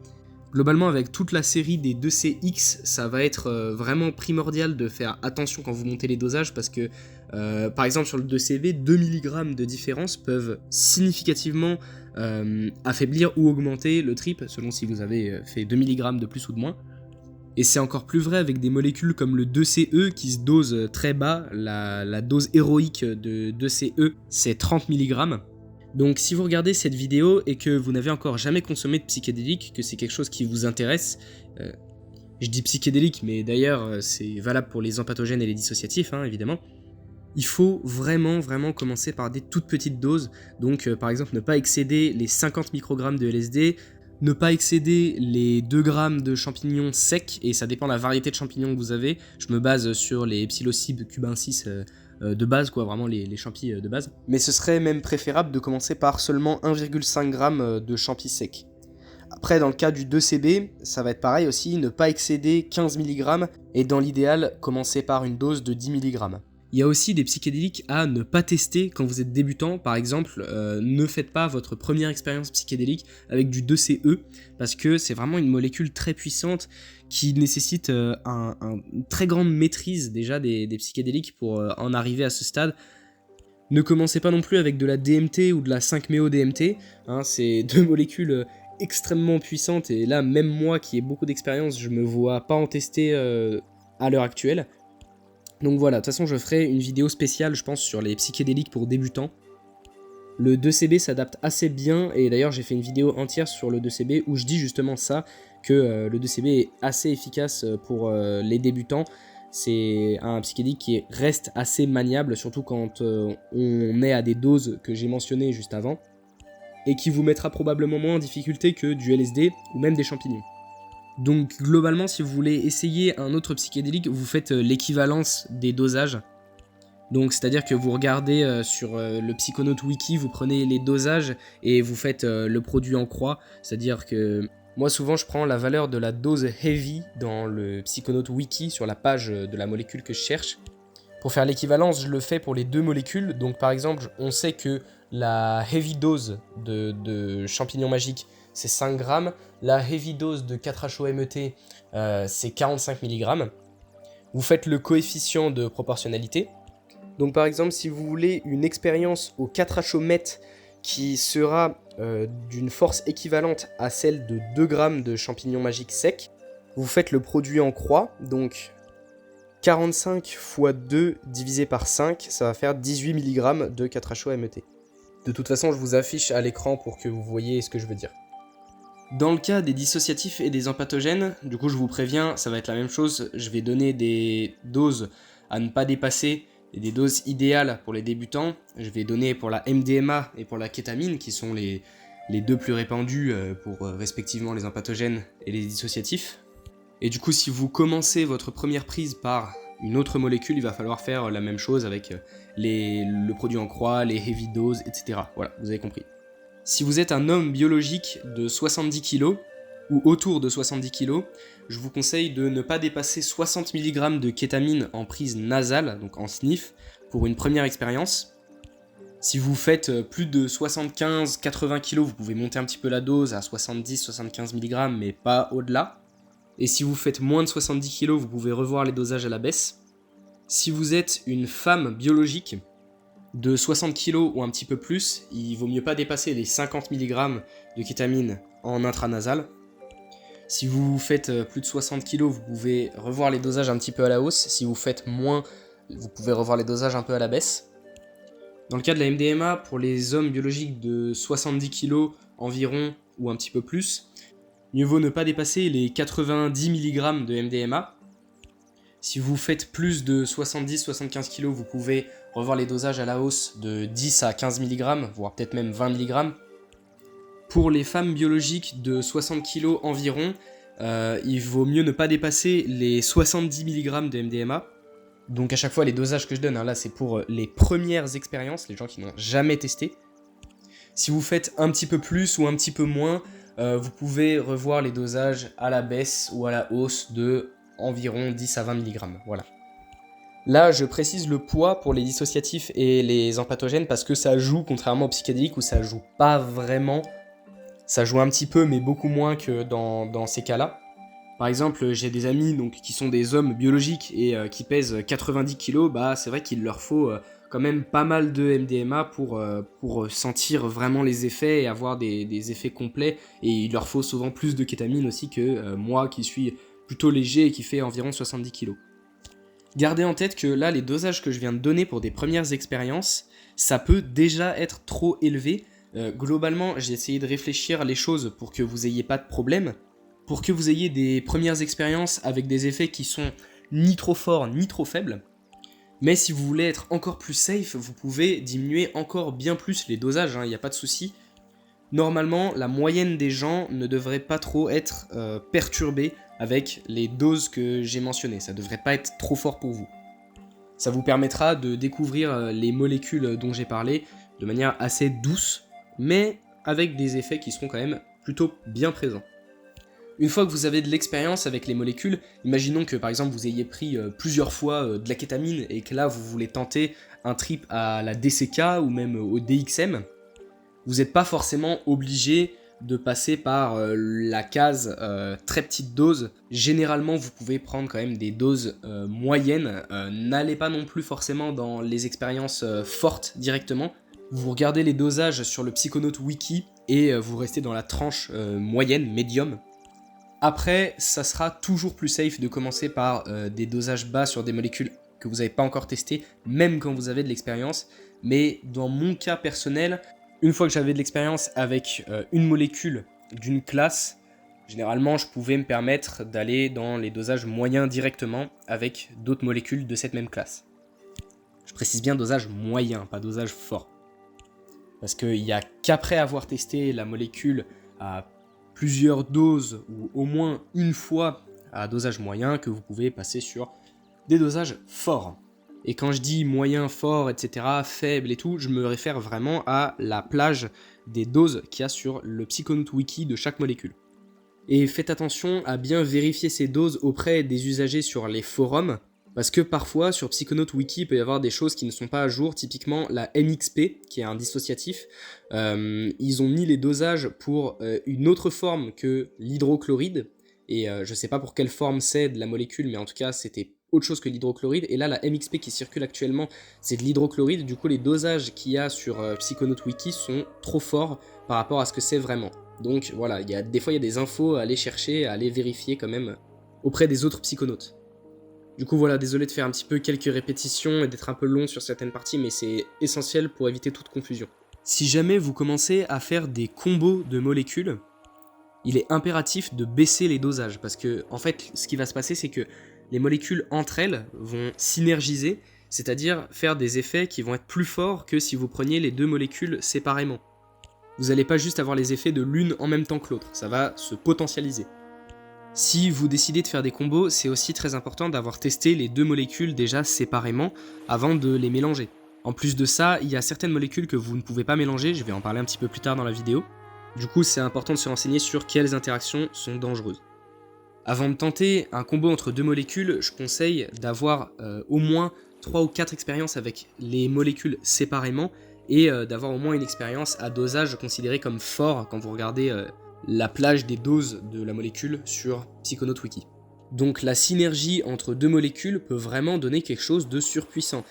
Globalement, avec toute la série des 2CX, ça va être vraiment primordial de faire attention quand vous montez les dosages, parce que, par exemple, sur le 2CB, 2 mg de différence peuvent significativement affaiblir ou augmenter le trip, selon si vous avez fait 2 mg de plus ou de moins. Et c'est encore plus vrai avec des molécules comme le 2CE qui se dose très bas. La dose héroïque de 2CE, c'est 30 mg. Donc si vous regardez cette vidéo et que vous n'avez encore jamais consommé de psychédélique, que c'est quelque chose qui vous intéresse, je dis psychédélique, mais d'ailleurs c'est valable pour les empatogènes et les dissociatifs, évidemment, il faut vraiment commencer par des toutes petites doses. Donc par exemple ne pas excéder les 50 microgrammes de LSD, ne pas excéder les 2 grammes de champignons secs, et ça dépend de la variété de champignons que vous avez. Je me base sur les psilocybes cubensis de base, quoi, vraiment les champis de base. Mais ce serait même préférable de commencer par seulement 1,5 g de champis secs. Après, dans le cas du 2CB, ça va être pareil aussi, ne pas excéder 15 mg, et dans l'idéal, commencer par une dose de 10 mg. Il y a aussi des psychédéliques à ne pas tester quand vous êtes débutant. Par exemple, ne faites pas votre première expérience psychédélique avec du 2CE parce que c'est vraiment une molécule très puissante qui nécessite une très grande maîtrise déjà des psychédéliques pour en arriver à ce stade. Ne commencez pas non plus avec de la DMT ou de la 5-MeO-DMT, hein, c'est deux molécules extrêmement puissantes et là, même moi qui ai beaucoup d'expérience, je me vois pas en tester à l'heure actuelle. Donc voilà, de toute façon je ferai une vidéo spéciale je pense sur les psychédéliques pour débutants. Le 2CB s'adapte assez bien et d'ailleurs j'ai fait une vidéo entière sur le 2CB où je dis justement ça, que le 2CB est assez efficace pour les débutants. C'est un psychédélique qui reste assez maniable, surtout quand on est à des doses que j'ai mentionnées juste avant, et qui vous mettra probablement moins en difficulté que du LSD ou même des champignons. Donc globalement, si vous voulez essayer un autre psychédélique, vous faites l'équivalence des dosages. Donc c'est-à-dire que vous regardez sur le Psychonaut Wiki, vous prenez les dosages et vous faites le produit en croix. C'est-à-dire que moi souvent je prends la valeur de la dose heavy dans le Psychonaut Wiki sur la page de la molécule que je cherche. Pour faire l'équivalence, je le fais pour les deux molécules. Donc par exemple, on sait que la heavy dose de champignon magique, c'est 5 grammes. La heavy dose de 4-HOMET, c'est 45 mg. Vous faites le coefficient de proportionnalité. Donc par exemple, si vous voulez une expérience au 4-HOMET qui sera d'une force équivalente à celle de 2 grammes de champignons magiques secs, vous faites le produit en croix, donc 45 x 2 divisé par 5, ça va faire 18 mg de 4-HOMET. De toute façon, je vous affiche à l'écran pour que vous voyez ce que je veux dire. Dans le cas des dissociatifs et des empathogènes, du coup je vous préviens, ça va être la même chose, je vais donner des doses à ne pas dépasser et des doses idéales pour les débutants. Je vais donner pour la MDMA et pour la kétamine, qui sont les deux plus répandus pour respectivement les empathogènes et les dissociatifs. Et du coup, si vous commencez votre première prise par une autre molécule, il va falloir faire la même chose avec le produit en croix, les heavy doses, etc. Voilà, vous avez compris. Si vous êtes un homme biologique de 70 kg, ou autour de 70 kg, je vous conseille de ne pas dépasser 60 mg de kétamine en prise nasale, donc en sniff, pour une première expérience. Si vous faites plus de 75-80 kg, vous pouvez monter un petit peu la dose à 70-75 mg, mais pas au-delà. Et si vous faites moins de 70 kg, vous pouvez revoir les dosages à la baisse. Si vous êtes une femme biologique de 60 kg ou un petit peu plus, il vaut mieux pas dépasser les 50 mg de kétamine en intranasal. Si vous faites plus de 60 kg, vous pouvez revoir les dosages un petit peu à la hausse. Si vous faites moins, vous pouvez revoir les dosages un peu à la baisse. Dans le cas de la MDMA, pour les hommes biologiques de 70 kg environ ou un petit peu plus, mieux vaut ne pas dépasser les 90 mg de MDMA. Si vous faites plus de 70-75 kg, vous pouvez revoir les dosages à la hausse de 10 à 15 mg, voire peut-être même 20 mg. Pour les femmes biologiques de 60 kg environ, il vaut mieux ne pas dépasser les 70 mg de MDMA. Donc à chaque fois, les dosages que je donne, là c'est pour les premières expériences, les gens qui n'ont jamais testé. Si vous faites un petit peu plus ou un petit peu moins, vous pouvez revoir les dosages à la baisse ou à la hausse de environ 10 à 20 mg. Voilà. Là, je précise le poids pour les dissociatifs et les empathogènes parce que ça joue, contrairement aux psychédéliques où ça joue pas vraiment. Ça joue un petit peu, mais beaucoup moins que dans ces cas-là. Par exemple, j'ai des amis qui sont des hommes biologiques et qui pèsent 90 kg, c'est vrai qu'il leur faut quand même pas mal de MDMA pour sentir vraiment les effets et avoir des effets complets. Et il leur faut souvent plus de kétamine aussi que moi qui suis plutôt léger et qui fait environ 70 kg. Gardez en tête que là, les dosages que je viens de donner pour des premières expériences, ça peut déjà être trop élevé. Globalement, j'ai essayé de réfléchir les choses pour que vous ayez pas de problème, pour que vous ayez des premières expériences avec des effets qui sont ni trop forts ni trop faibles. Mais si vous voulez être encore plus safe, vous pouvez diminuer encore bien plus les dosages, il n'y a pas de souci. Normalement, la moyenne des gens ne devrait pas trop être perturbée avec les doses que j'ai mentionnées. Ça ne devrait pas être trop fort pour vous. Ça vous permettra de découvrir les molécules dont j'ai parlé de manière assez douce, mais avec des effets qui seront quand même plutôt bien présents. Une fois que vous avez de l'expérience avec les molécules, imaginons que par exemple vous ayez pris plusieurs fois de la kétamine et que là vous voulez tenter un trip à la DCK ou même au DXM, vous n'êtes pas forcément obligé de passer par la case très petite dose. Généralement vous pouvez prendre quand même des doses moyennes, n'allez pas non plus forcément dans les expériences fortes directement. Vous regardez les dosages sur le Psychonaut Wiki et vous restez dans la tranche moyenne, médium. Après, ça sera toujours plus safe de commencer par des dosages bas sur des molécules que vous n'avez pas encore testées, même quand vous avez de l'expérience. Mais dans mon cas personnel, une fois que j'avais de l'expérience avec une molécule d'une classe, généralement je pouvais me permettre d'aller dans les dosages moyens directement avec d'autres molécules de cette même classe. Je précise bien dosage moyen, pas dosage fort. Parce qu'il n'y a qu'après avoir testé la molécule à plusieurs doses ou au moins une fois à dosage moyen que vous pouvez passer sur des dosages forts. Et quand je dis moyen, fort, etc., faible et tout, je me réfère vraiment à la plage des doses qu'il y a sur le Psychonaut Wiki de chaque molécule. Et faites attention à bien vérifier ces doses auprès des usagers sur les forums, parce que parfois sur Psychonaut Wiki il peut y avoir des choses qui ne sont pas à jour, typiquement la MXP, qui est un dissociatif. Ils ont mis les dosages pour une autre forme que l'hydrochloride, et je sais pas pour quelle forme c'est de la molécule, mais en tout cas c'était autre chose que l'hydrochloride, et là la MXP qui circule actuellement c'est de l'hydrochloride, du coup les dosages qu'il y a sur Psychonaut Wiki sont trop forts par rapport à ce que c'est vraiment. Donc voilà, des fois il y a des infos à aller chercher, à aller vérifier quand même auprès des autres psychonautes. Du coup voilà, désolé de faire un petit peu quelques répétitions et d'être un peu long sur certaines parties, mais c'est essentiel pour éviter toute confusion. Si jamais vous commencez à faire des combos de molécules, il est impératif de baisser les dosages, parce que en fait ce qui va se passer c'est que les molécules entre elles vont synergiser, c'est-à-dire faire des effets qui vont être plus forts que si vous preniez les deux molécules séparément. Vous n'allez pas juste avoir les effets de l'une en même temps que l'autre, ça va se potentialiser. Si vous décidez de faire des combos, c'est aussi très important d'avoir testé les deux molécules déjà séparément avant de les mélanger. En plus de ça, il y a certaines molécules que vous ne pouvez pas mélanger, je vais en parler un petit peu plus tard dans la vidéo. Du coup, c'est important de se renseigner sur quelles interactions sont dangereuses. Avant de tenter un combo entre deux molécules, je conseille d'avoir au moins 3 ou 4 expériences avec les molécules séparément et d'avoir au moins une expérience à dosage considéré comme fort quand vous regardez la plage des doses de la molécule sur Psychonaut Wiki. Donc la synergie entre deux molécules peut vraiment donner quelque chose de surpuissant.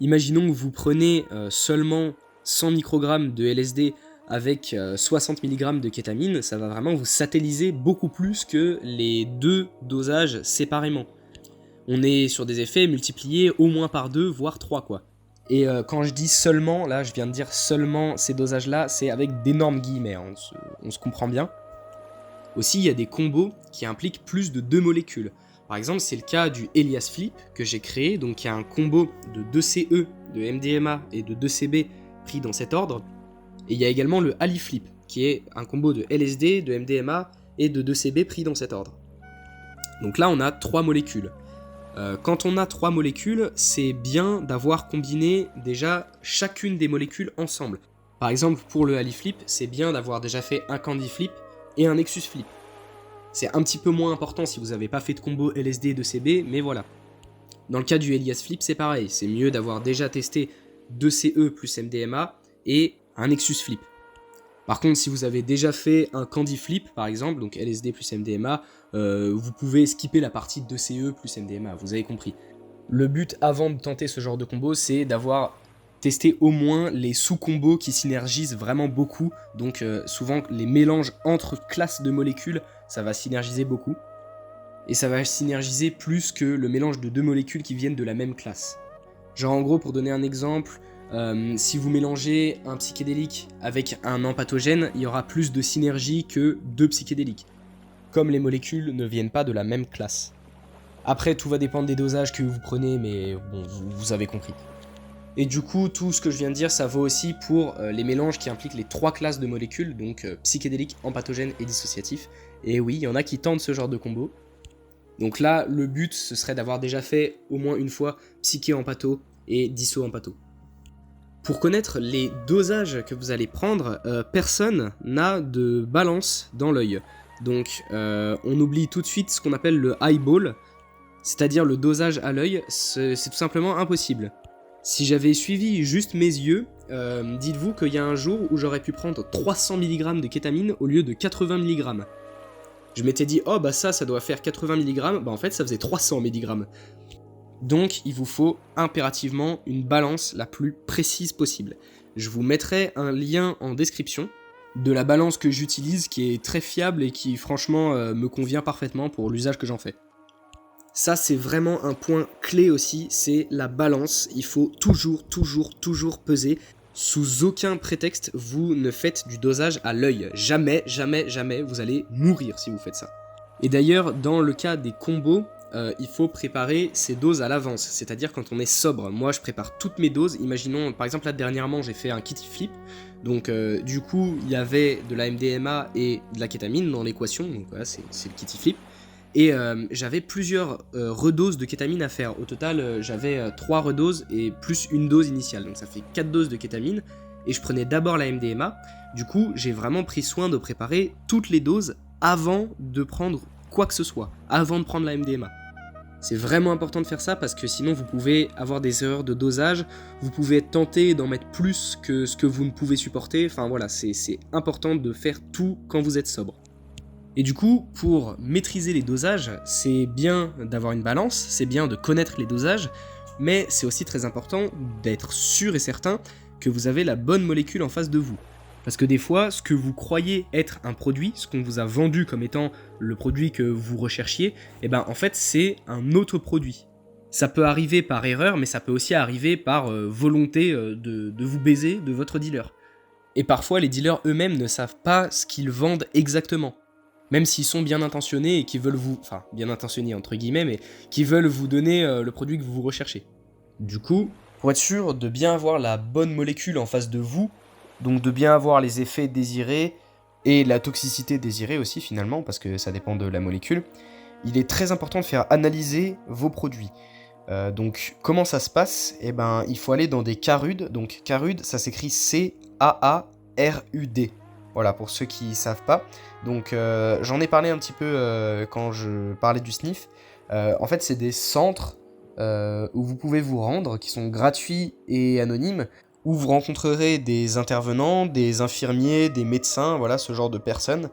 Imaginons que vous prenez seulement 100 microgrammes de LSD avec 60 mg de kétamine, ça va vraiment vous satelliser beaucoup plus que les deux dosages séparément. On est sur des effets multipliés au moins par 2, voire 3 quoi. Et quand je dis seulement, là je viens de dire seulement ces dosages-là, c'est avec d'énormes guillemets, hein, on se comprend bien. Aussi, il y a des combos qui impliquent plus de 2 molécules. Par exemple, c'est le cas du Elias Flip que j'ai créé, donc il y a un combo de 2CE, de MDMA et de 2CB pris dans cet ordre. Et il y a également le Ali Flip, qui est un combo de LSD, de MDMA et de 2CB pris dans cet ordre. Donc là, on a 3 molécules. Quand on a 3 molécules, c'est bien d'avoir combiné déjà chacune des molécules ensemble. Par exemple, pour le Ali Flip, c'est bien d'avoir déjà fait un Candy Flip et un Nexus Flip. C'est un petit peu moins important si vous n'avez pas fait de combo LSD et 2CB, mais voilà. Dans le cas du Elias Flip, c'est pareil, c'est mieux d'avoir déjà testé 2CE plus MDMA et un Nexus Flip. Par contre, si vous avez déjà fait un Candy Flip, par exemple, donc LSD plus MDMA, vous pouvez skipper la partie 2CE plus MDMA, vous avez compris. Le but avant de tenter ce genre de combo, c'est d'avoir testé au moins les sous-combos qui synergisent vraiment beaucoup. Donc souvent, les mélanges entre classes de molécules, ça va synergiser beaucoup. Et ça va synergiser plus que le mélange de deux molécules qui viennent de la même classe. Genre en gros, pour donner un exemple, si vous mélangez un psychédélique avec un ampathogène, il y aura plus de synergie que deux psychédéliques, comme les molécules ne viennent pas de la même classe. Après, tout va dépendre des dosages que vous prenez, mais bon, vous avez compris. Et du coup, tout ce que je viens de dire, ça vaut aussi pour les mélanges qui impliquent les 3 classes de molécules, donc psychédélique, empathogène et dissociatif. Et oui, il y en a qui tentent ce genre de combo. Donc là, le but, ce serait d'avoir déjà fait au moins une fois psyché-empatho et disso-empatho. Pour connaître les dosages que vous allez prendre, personne n'a de balance dans l'œil. Donc on oublie tout de suite ce qu'on appelle le eyeball, c'est-à-dire le dosage à l'œil, c'est tout simplement impossible. Si j'avais suivi juste mes yeux, dites-vous qu'il y a un jour où j'aurais pu prendre 300 mg de kétamine au lieu de 80 mg. Je m'étais dit, oh bah ça doit faire 80 mg, bah en fait ça faisait 300 mg. Donc il vous faut impérativement une balance la plus précise possible. Je vous mettrai un lien en description de la balance que j'utilise, qui est très fiable et qui franchement me convient parfaitement pour l'usage que j'en fais. Ça c'est vraiment un point clé aussi, c'est la balance. Il faut toujours peser. Sous aucun prétexte, vous ne faites du dosage à l'œil. Jamais, vous allez mourir si vous faites ça. Et d'ailleurs, dans le cas des combos, il faut préparer ces doses à l'avance, c'est-à-dire quand on est sobre. Moi, je prépare toutes mes doses. Imaginons, par exemple, là, dernièrement, j'ai fait un kitty flip. Donc, du coup, il y avait de la MDMA et de la kétamine dans l'équation. Donc, voilà, c'est le kitty flip. Et j'avais plusieurs redoses de kétamine à faire. Au total, j'avais 3 redoses et plus une dose initiale. Donc ça fait 4 doses de kétamine. Et je prenais d'abord la MDMA. Du coup, j'ai vraiment pris soin de préparer toutes les doses avant de prendre quoi que ce soit. Avant de prendre la MDMA. C'est vraiment important de faire ça parce que sinon vous pouvez avoir des erreurs de dosage. Vous pouvez être tenté d'en mettre plus que ce que vous ne pouvez supporter. Enfin voilà, c'est important de faire tout quand vous êtes sobre. Et du coup, pour maîtriser les dosages, c'est bien d'avoir une balance, c'est bien de connaître les dosages, mais c'est aussi très important d'être sûr et certain que vous avez la bonne molécule en face de vous. Parce que des fois, ce que vous croyez être un produit, ce qu'on vous a vendu comme étant le produit que vous recherchiez, eh ben en fait c'est un autre produit. Ça peut arriver par erreur, mais ça peut aussi arriver par volonté de vous baiser de votre dealer. Et parfois, les dealers eux-mêmes ne savent pas ce qu'ils vendent exactement. Même s'ils sont bien intentionnés et qui veulent vous... Enfin, bien intentionnés entre guillemets, mais qui veulent vous donner le produit que vous recherchez. Du coup, pour être sûr de bien avoir la bonne molécule en face de vous, donc de bien avoir les effets désirés et la toxicité désirée aussi finalement, parce que ça dépend de la molécule, il est très important de faire analyser vos produits. Donc comment ça se passe ? Eh ben, il faut aller dans des CARUD. Donc CARUD, ça s'écrit C-A-A-R-U-D. Voilà, pour ceux qui savent pas. Donc j'en ai parlé un petit peu quand je parlais du sniff. En fait, c'est des centres où vous pouvez vous rendre, qui sont gratuits et anonymes, où vous rencontrerez des intervenants, des infirmiers, des médecins, voilà, ce genre de personnes,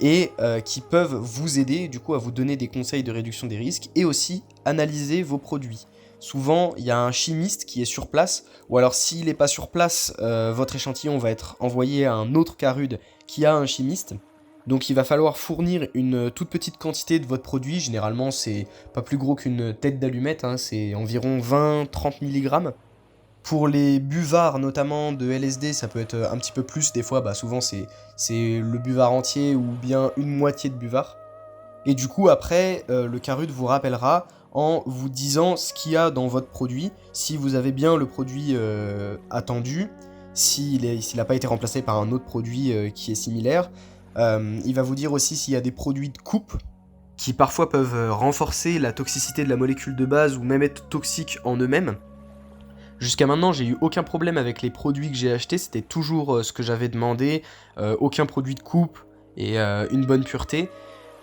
et qui peuvent vous aider du coup à vous donner des conseils de réduction des risques et aussi analyser vos produits. Souvent, il y a un chimiste qui est sur place, ou alors s'il n'est pas sur place, votre échantillon va être envoyé à un autre CARUD qui a un chimiste. Donc il va falloir fournir une toute petite quantité de votre produit, généralement c'est pas plus gros qu'une tête d'allumette, hein, c'est environ 20-30 mg. Pour les buvards notamment de LSD, ça peut être un petit peu plus, des fois souvent c'est le buvard entier ou bien une moitié de buvard. Et du coup après, le CARUD vous rappellera en vous disant ce qu'il y a dans votre produit, si vous avez bien le produit attendu, s'il n'a pas été remplacé par un autre produit qui est similaire. Il va vous dire aussi s'il y a des produits de coupe qui parfois peuvent renforcer la toxicité de la molécule de base ou même être toxiques en eux-mêmes. Jusqu'à maintenant, j'ai eu aucun problème avec les produits que j'ai achetés, c'était toujours ce que j'avais demandé, aucun produit de coupe et une bonne pureté.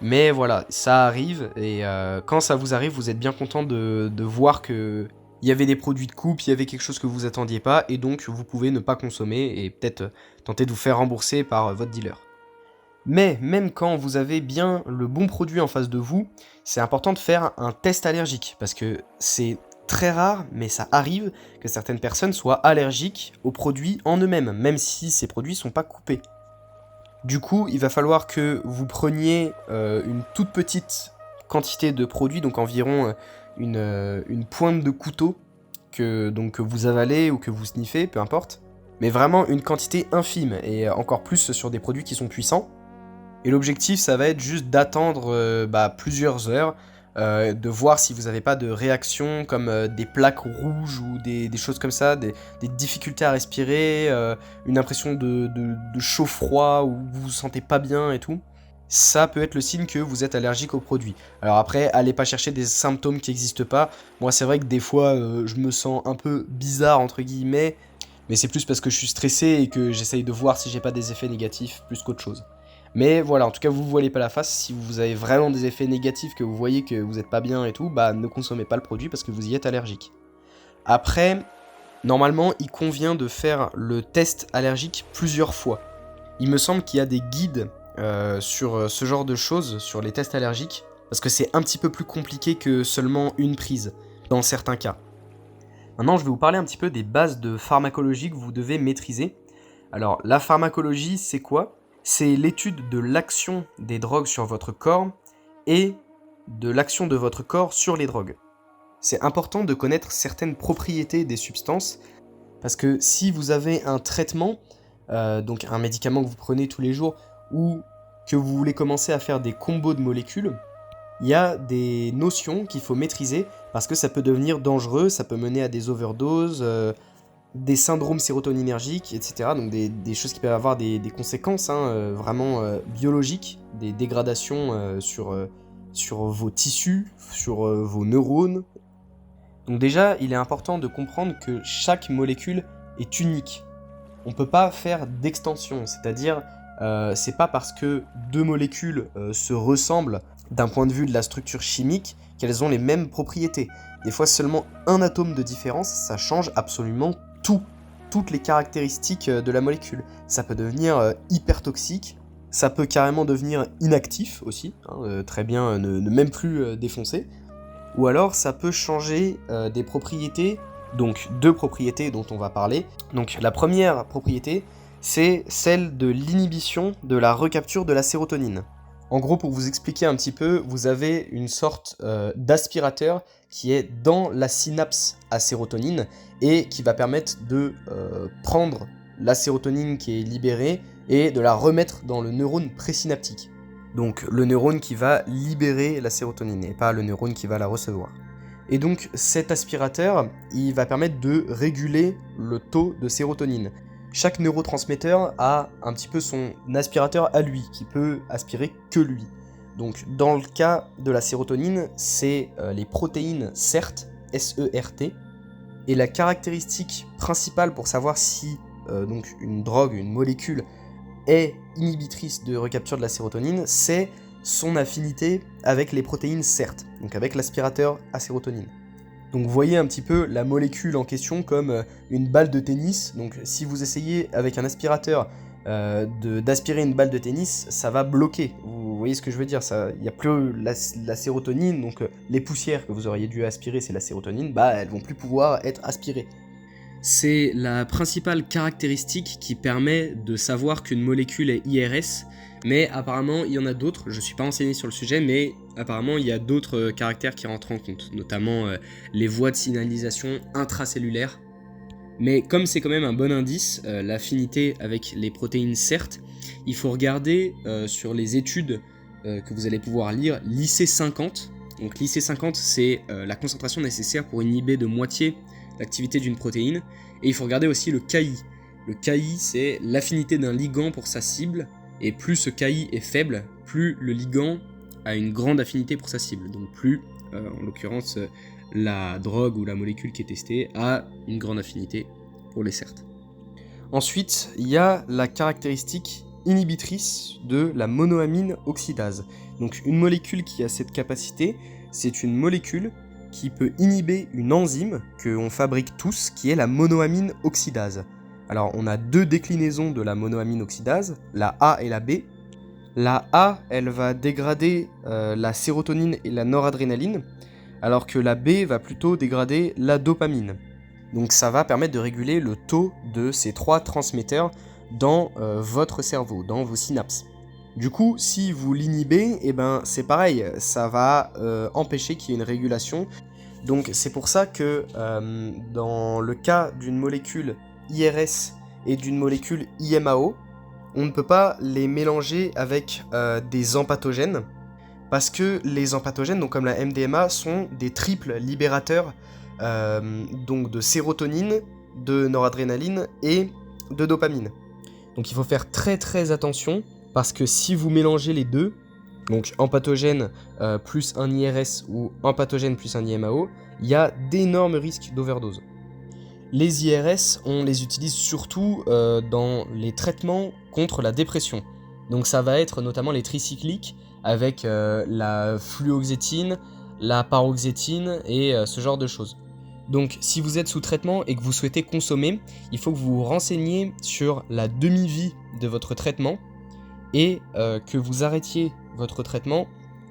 Mais voilà, ça arrive, et quand ça vous arrive, vous êtes bien content de voir qu'il y avait des produits de coupe, il y avait quelque chose que vous attendiez pas, et donc vous pouvez ne pas consommer et peut-être tenter de vous faire rembourser par votre dealer. Mais même quand vous avez bien le bon produit en face de vous, c'est important de faire un test allergique, parce que c'est très rare, mais ça arrive que certaines personnes soient allergiques aux produits en eux-mêmes, même si ces produits sont pas coupés. Du coup, il va falloir que vous preniez une toute petite quantité de produits, donc environ une pointe de couteau que vous avalez ou que vous sniffez, peu importe, mais vraiment une quantité infime, et encore plus sur des produits qui sont puissants. Et l'objectif, ça va être juste d'attendre plusieurs heures, de voir si vous n'avez pas de réaction comme des plaques rouges ou des choses comme ça, des difficultés à respirer, une impression de chaud-froid ou vous vous sentez pas bien et tout. Ça peut être le signe que vous êtes allergique au produit. Alors après, allez pas chercher des symptômes qui n'existent pas. Moi, c'est vrai que des fois, je me sens un peu bizarre, entre guillemets, mais c'est plus parce que je suis stressé et que j'essaye de voir si j'ai pas des effets négatifs plus qu'autre chose. Mais voilà, en tout cas, vous ne voilez pas la face. Si vous avez vraiment des effets négatifs, que vous voyez que vous n'êtes pas bien et tout, bah ne consommez pas le produit parce que vous y êtes allergique. Après, normalement, il convient de faire le test allergique plusieurs fois. Il me semble qu'il y a des guides sur ce genre de choses, sur les tests allergiques, parce que c'est un petit peu plus compliqué que seulement une prise, dans certains cas. Maintenant, je vais vous parler un petit peu des bases de pharmacologie que vous devez maîtriser. Alors, la pharmacologie, c'est quoi ? C'est l'étude de l'action des drogues sur votre corps et de l'action de votre corps sur les drogues. C'est important de connaître certaines propriétés des substances, parce que si vous avez un traitement, donc un médicament que vous prenez tous les jours, ou que vous voulez commencer à faire des combos de molécules, il y a des notions qu'il faut maîtriser, parce que ça peut devenir dangereux, ça peut mener à des overdoses, des syndromes sérotoninergiques, etc. Donc des choses qui peuvent avoir des conséquences vraiment biologiques, des dégradations sur vos tissus, sur vos neurones. Donc déjà, il est important de comprendre que chaque molécule est unique. On ne peut pas faire d'extension, c'est-à-dire c'est pas parce que deux molécules se ressemblent d'un point de vue de la structure chimique qu'elles ont les mêmes propriétés. Des fois, seulement un atome de différence, ça change absolument toutes les caractéristiques de la molécule. Ça peut devenir hyper toxique, ça peut carrément devenir inactif aussi, très bien ne même plus défoncer, ou alors ça peut changer des propriétés, donc deux propriétés dont on va parler. Donc la première propriété, c'est celle de l'inhibition de la recapture de la sérotonine. En gros, pour vous expliquer un petit peu, vous avez une sorte d'aspirateur qui est dans la synapse à sérotonine et qui va permettre de prendre la sérotonine qui est libérée et de la remettre dans le neurone présynaptique. Donc le neurone qui va libérer la sérotonine et pas le neurone qui va la recevoir. Et donc cet aspirateur, il va permettre de réguler le taux de sérotonine. Chaque neurotransmetteur a un petit peu son aspirateur à lui, qui peut aspirer que lui. Donc dans le cas de la sérotonine, c'est les protéines SERT, S-E-R-T, et la caractéristique principale pour savoir si donc une drogue, une molécule, est inhibitrice de recapture de la sérotonine, c'est son affinité avec les protéines SERT, donc avec l'aspirateur à sérotonine. Donc vous voyez un petit peu la molécule en question comme une balle de tennis. Donc si vous essayez avec un aspirateur d'aspirer une balle de tennis, ça va bloquer. Vous voyez ce que je veux dire, il n'y a plus la sérotonine, donc les poussières que vous auriez dû aspirer, c'est la sérotonine, elles vont plus pouvoir être aspirées. C'est la principale caractéristique qui permet de savoir qu'une molécule est IRS, mais apparemment il y en a d'autres, je ne suis pas renseigné sur le sujet, mais apparemment il y a d'autres caractères qui rentrent en compte, notamment les voies de signalisation intracellulaires. Mais comme c'est quand même un bon indice, l'affinité avec les protéines certes, il faut regarder sur les études que vous allez pouvoir lire, l'IC50. Donc l'IC50 c'est la concentration nécessaire pour inhiber de moitié l'activité d'une protéine, et il faut regarder aussi le KI. Le KI, c'est l'affinité d'un ligand pour sa cible, et plus ce KI est faible, plus le ligand a une grande affinité pour sa cible, donc plus, en l'occurrence, la drogue ou la molécule qui est testée a une grande affinité pour les certes. Ensuite, il y a la caractéristique inhibitrice de la monoamine oxydase. Donc une molécule qui a cette capacité, c'est une molécule qui peut inhiber une enzyme qu'on fabrique tous, qui est la monoamine oxydase. Alors on a deux déclinaisons de la monoamine oxydase, la A et la B. La A, elle va dégrader la sérotonine et la noradrénaline, alors que la B va plutôt dégrader la dopamine. Donc ça va permettre de réguler le taux de ces trois transmetteurs dans votre cerveau, dans vos synapses. Du coup, si vous l'inhibez, c'est pareil, ça va empêcher qu'il y ait une régulation. Donc c'est pour ça que dans le cas d'une molécule IRS et d'une molécule IMAO, on ne peut pas les mélanger avec des empathogènes, parce que les empathogènes, donc comme la MDMA, sont des triples libérateurs donc de sérotonine, de noradrénaline et de dopamine. Donc il faut faire très très attention, parce que si vous mélangez les deux, donc empathogène plus un IRS ou empathogène plus un IMAO, il y a d'énormes risques d'overdose. Les IRS, on les utilise surtout dans les traitements contre la dépression. Donc ça va être notamment les tricycliques avec la fluoxétine, la paroxétine et ce genre de choses. Donc si vous êtes sous traitement et que vous souhaitez consommer, il faut que vous vous renseigniez sur la demi-vie de votre traitement et que vous arrêtiez votre traitement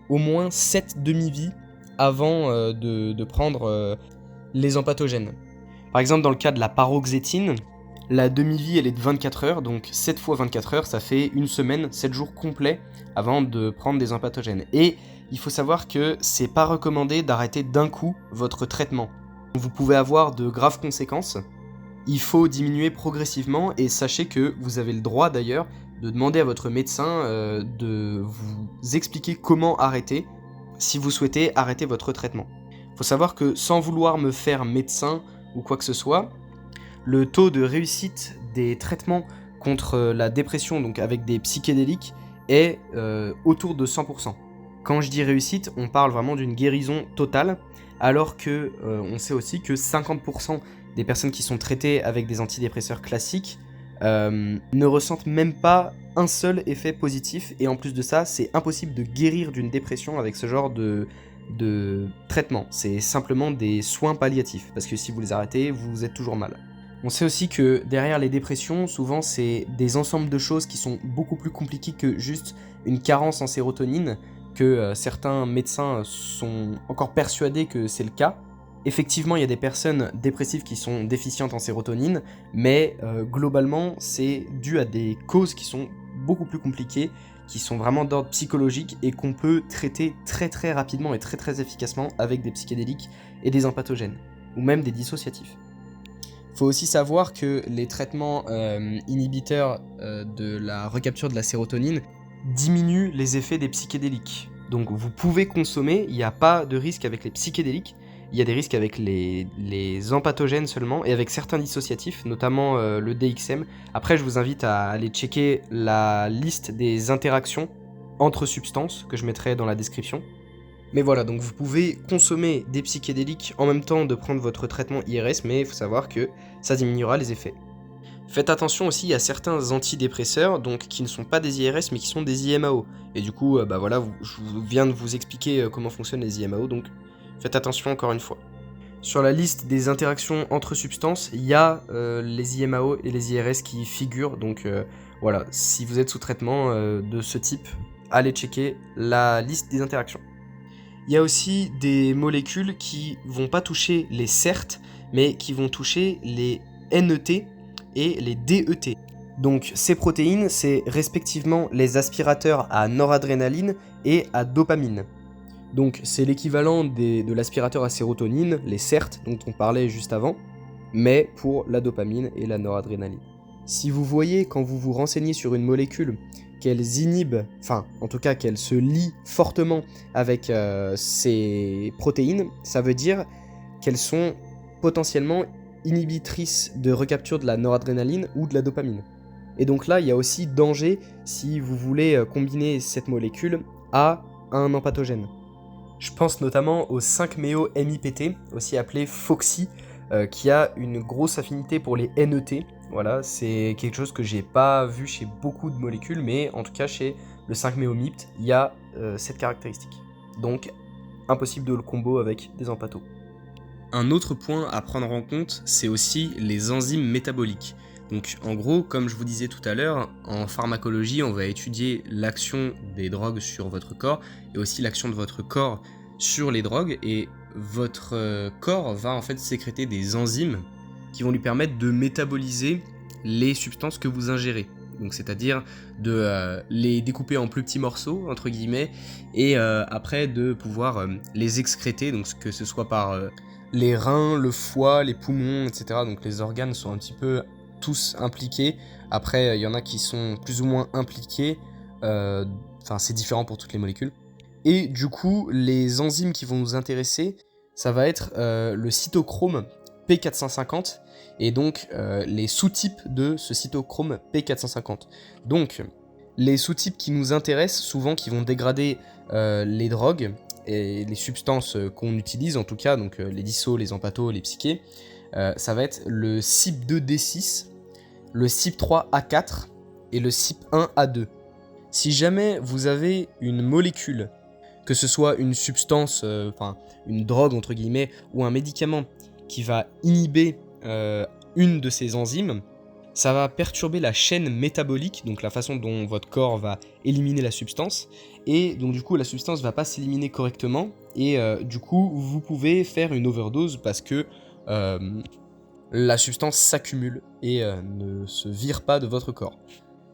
au moins 7 demi-vies avant de prendre les empathogènes. Par exemple, dans le cas de la paroxétine, la demi-vie elle est de 24 heures, donc 7 fois 24 heures, ça fait une semaine, 7 jours complets avant de prendre des empathogènes. Et il faut savoir que c'est pas recommandé d'arrêter d'un coup votre traitement. Vous pouvez avoir de graves conséquences. Il faut diminuer progressivement et sachez que vous avez le droit d'ailleurs de demander à votre médecin de vous expliquer comment arrêter si vous souhaitez arrêter votre traitement. Il faut savoir que sans vouloir me faire médecin ou quoi que ce soit, le taux de réussite des traitements contre la dépression, donc avec des psychédéliques, est autour de 100%. Quand je dis réussite, on parle vraiment d'une guérison totale, alors que on sait aussi que 50% des personnes qui sont traitées avec des antidépresseurs classiques ne ressentent même pas un seul effet positif, et en plus de ça, c'est impossible de guérir d'une dépression avec ce genre de traitement. C'est simplement des soins palliatifs, parce que si vous les arrêtez, vous êtes toujours mal. On sait aussi que derrière les dépressions, souvent c'est des ensembles de choses qui sont beaucoup plus compliquées que juste une carence en sérotonine, que certains médecins sont encore persuadés que c'est le cas. Effectivement, il y a des personnes dépressives qui sont déficientes en sérotonine, mais globalement, c'est dû à des causes qui sont beaucoup plus compliquées, qui sont vraiment d'ordre psychologique et qu'on peut traiter très très rapidement et très très efficacement avec des psychédéliques et des empathogènes, ou même des dissociatifs. Il faut aussi savoir que les traitements inhibiteurs de la recapture de la sérotonine diminuent les effets des psychédéliques. Donc vous pouvez consommer, il n'y a pas de risque avec les psychédéliques, il y a des risques avec les empathogènes seulement, et avec certains dissociatifs, notamment le DXM. Après, je vous invite à aller checker la liste des interactions entre substances, que je mettrai dans la description. Mais voilà, donc vous pouvez consommer des psychédéliques en même temps de prendre votre traitement IRS, mais il faut savoir que ça diminuera les effets. Faites attention aussi à certains antidépresseurs, donc qui ne sont pas des IRS mais qui sont des IMAO. Et du coup, voilà, je viens de vous expliquer comment fonctionnent les IMAO, donc faites attention encore une fois. Sur la liste des interactions entre substances, il y a les IMAO et les IRS qui figurent, donc voilà, si vous êtes sous traitement de ce type, allez checker la liste des interactions. Il y a aussi des molécules qui vont pas toucher les CERT, mais qui vont toucher les NET et les DET. Donc ces protéines, c'est respectivement les aspirateurs à noradrénaline et à dopamine. Donc c'est l'équivalent de l'aspirateur à sérotonine, les CERT dont on parlait juste avant, mais pour la dopamine et la noradrénaline. Si vous voyez quand vous vous renseignez sur une molécule qu'elles inhibent, enfin en tout cas qu'elles se lient fortement avec ces protéines, ça veut dire qu'elles sont potentiellement inhibitrices de recapture de la noradrénaline ou de la dopamine. Et donc là, il y a aussi danger si vous voulez combiner cette molécule à un empathogène. Je pense notamment au 5-MeO-MIPT, aussi appelé Foxy, qui a une grosse affinité pour les NET. Voilà, c'est quelque chose que j'ai pas vu chez beaucoup de molécules, mais en tout cas chez le 5-MeO-MIPT, il y a cette caractéristique. Donc, impossible de le combo avec des empathos. Un autre point à prendre en compte, c'est aussi les enzymes métaboliques. Donc en gros, comme je vous disais tout à l'heure, en pharmacologie, on va étudier l'action des drogues sur votre corps et aussi l'action de votre corps sur les drogues, et votre corps va en fait sécréter des enzymes qui vont lui permettre de métaboliser les substances que vous ingérez. Donc c'est-à-dire de les découper en plus petits morceaux, entre guillemets, et après de pouvoir les excréter, donc que ce soit par les reins, le foie, les poumons, etc. Donc les organes sont un petit peu tous impliqués. Après, il y en a qui sont plus ou moins impliqués. Enfin, c'est différent pour toutes les molécules. Et du coup, les enzymes qui vont nous intéresser, ça va être le cytochrome P450 et donc les sous-types de ce cytochrome P450. Donc, les sous-types qui nous intéressent, souvent qui vont dégrader les drogues et les substances qu'on utilise, en tout cas, donc les dissos, les empathos, les psychés, ça va être le CYP2D6, le CYP3A4 et le CYP1A2. Si jamais vous avez une molécule, que ce soit une substance, une drogue entre guillemets, ou un médicament qui va inhiber une de ces enzymes, ça va perturber la chaîne métabolique, donc la façon dont votre corps va éliminer la substance, et donc du coup la substance va pas s'éliminer correctement, et du coup vous pouvez faire une overdose parce que la substance s'accumule et ne se vire pas de votre corps.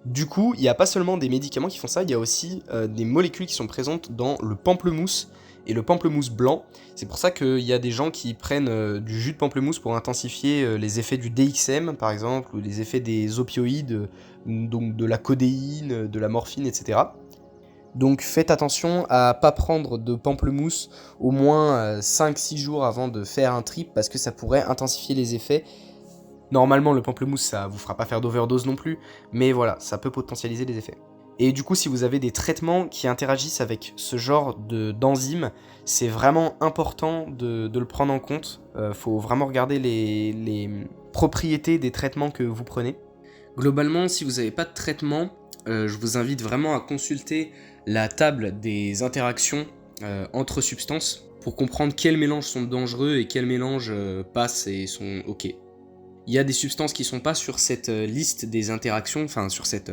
Du coup, il n'y a pas seulement des médicaments qui font ça, il y a aussi des molécules qui sont présentes dans le pamplemousse et le pamplemousse blanc. C'est pour ça qu'il y a des gens qui prennent du jus de pamplemousse pour intensifier les effets du DXM, par exemple, ou les effets des opioïdes, donc de la codéine, de la morphine, etc. Donc faites attention à pas prendre de pamplemousse au moins 5-6 jours avant de faire un trip, parce que ça pourrait intensifier les effets. Normalement, le pamplemousse, ça vous fera pas faire d'overdose non plus, mais voilà, ça peut potentialiser les effets. Et du coup, si vous avez des traitements qui interagissent avec ce genre d'enzymes, c'est vraiment important de le prendre en compte. Faut vraiment regarder les propriétés des traitements que vous prenez. Globalement, si vous n'avez pas de traitement, je vous invite vraiment à consulter la table des interactions entre substances pour comprendre quels mélanges sont dangereux et quels mélanges passent et sont ok. Il y a des substances qui ne sont pas sur cette liste des interactions, enfin sur cette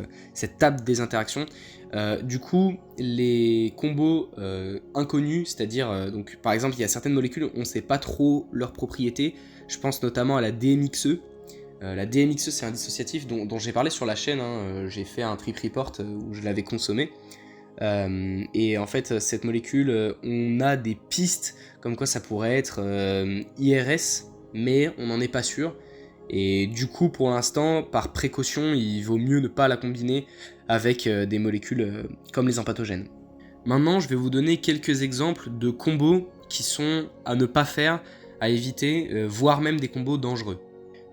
table des interactions. Du coup, les combos inconnus, c'est-à-dire, donc par exemple, il y a certaines molécules, on ne sait pas trop leurs propriétés. Je pense notamment à la DMXE. La DMXE, c'est un dissociatif dont j'ai parlé sur la chaîne. J'ai fait un trip report où je l'avais consommé. Et en fait, cette molécule, on a des pistes comme quoi ça pourrait être IRS, mais on n'en est pas sûr. Et du coup, pour l'instant, par précaution, il vaut mieux ne pas la combiner avec des molécules comme les empatogènes. Maintenant, je vais vous donner quelques exemples de combos qui sont à ne pas faire, à éviter, voire même des combos dangereux.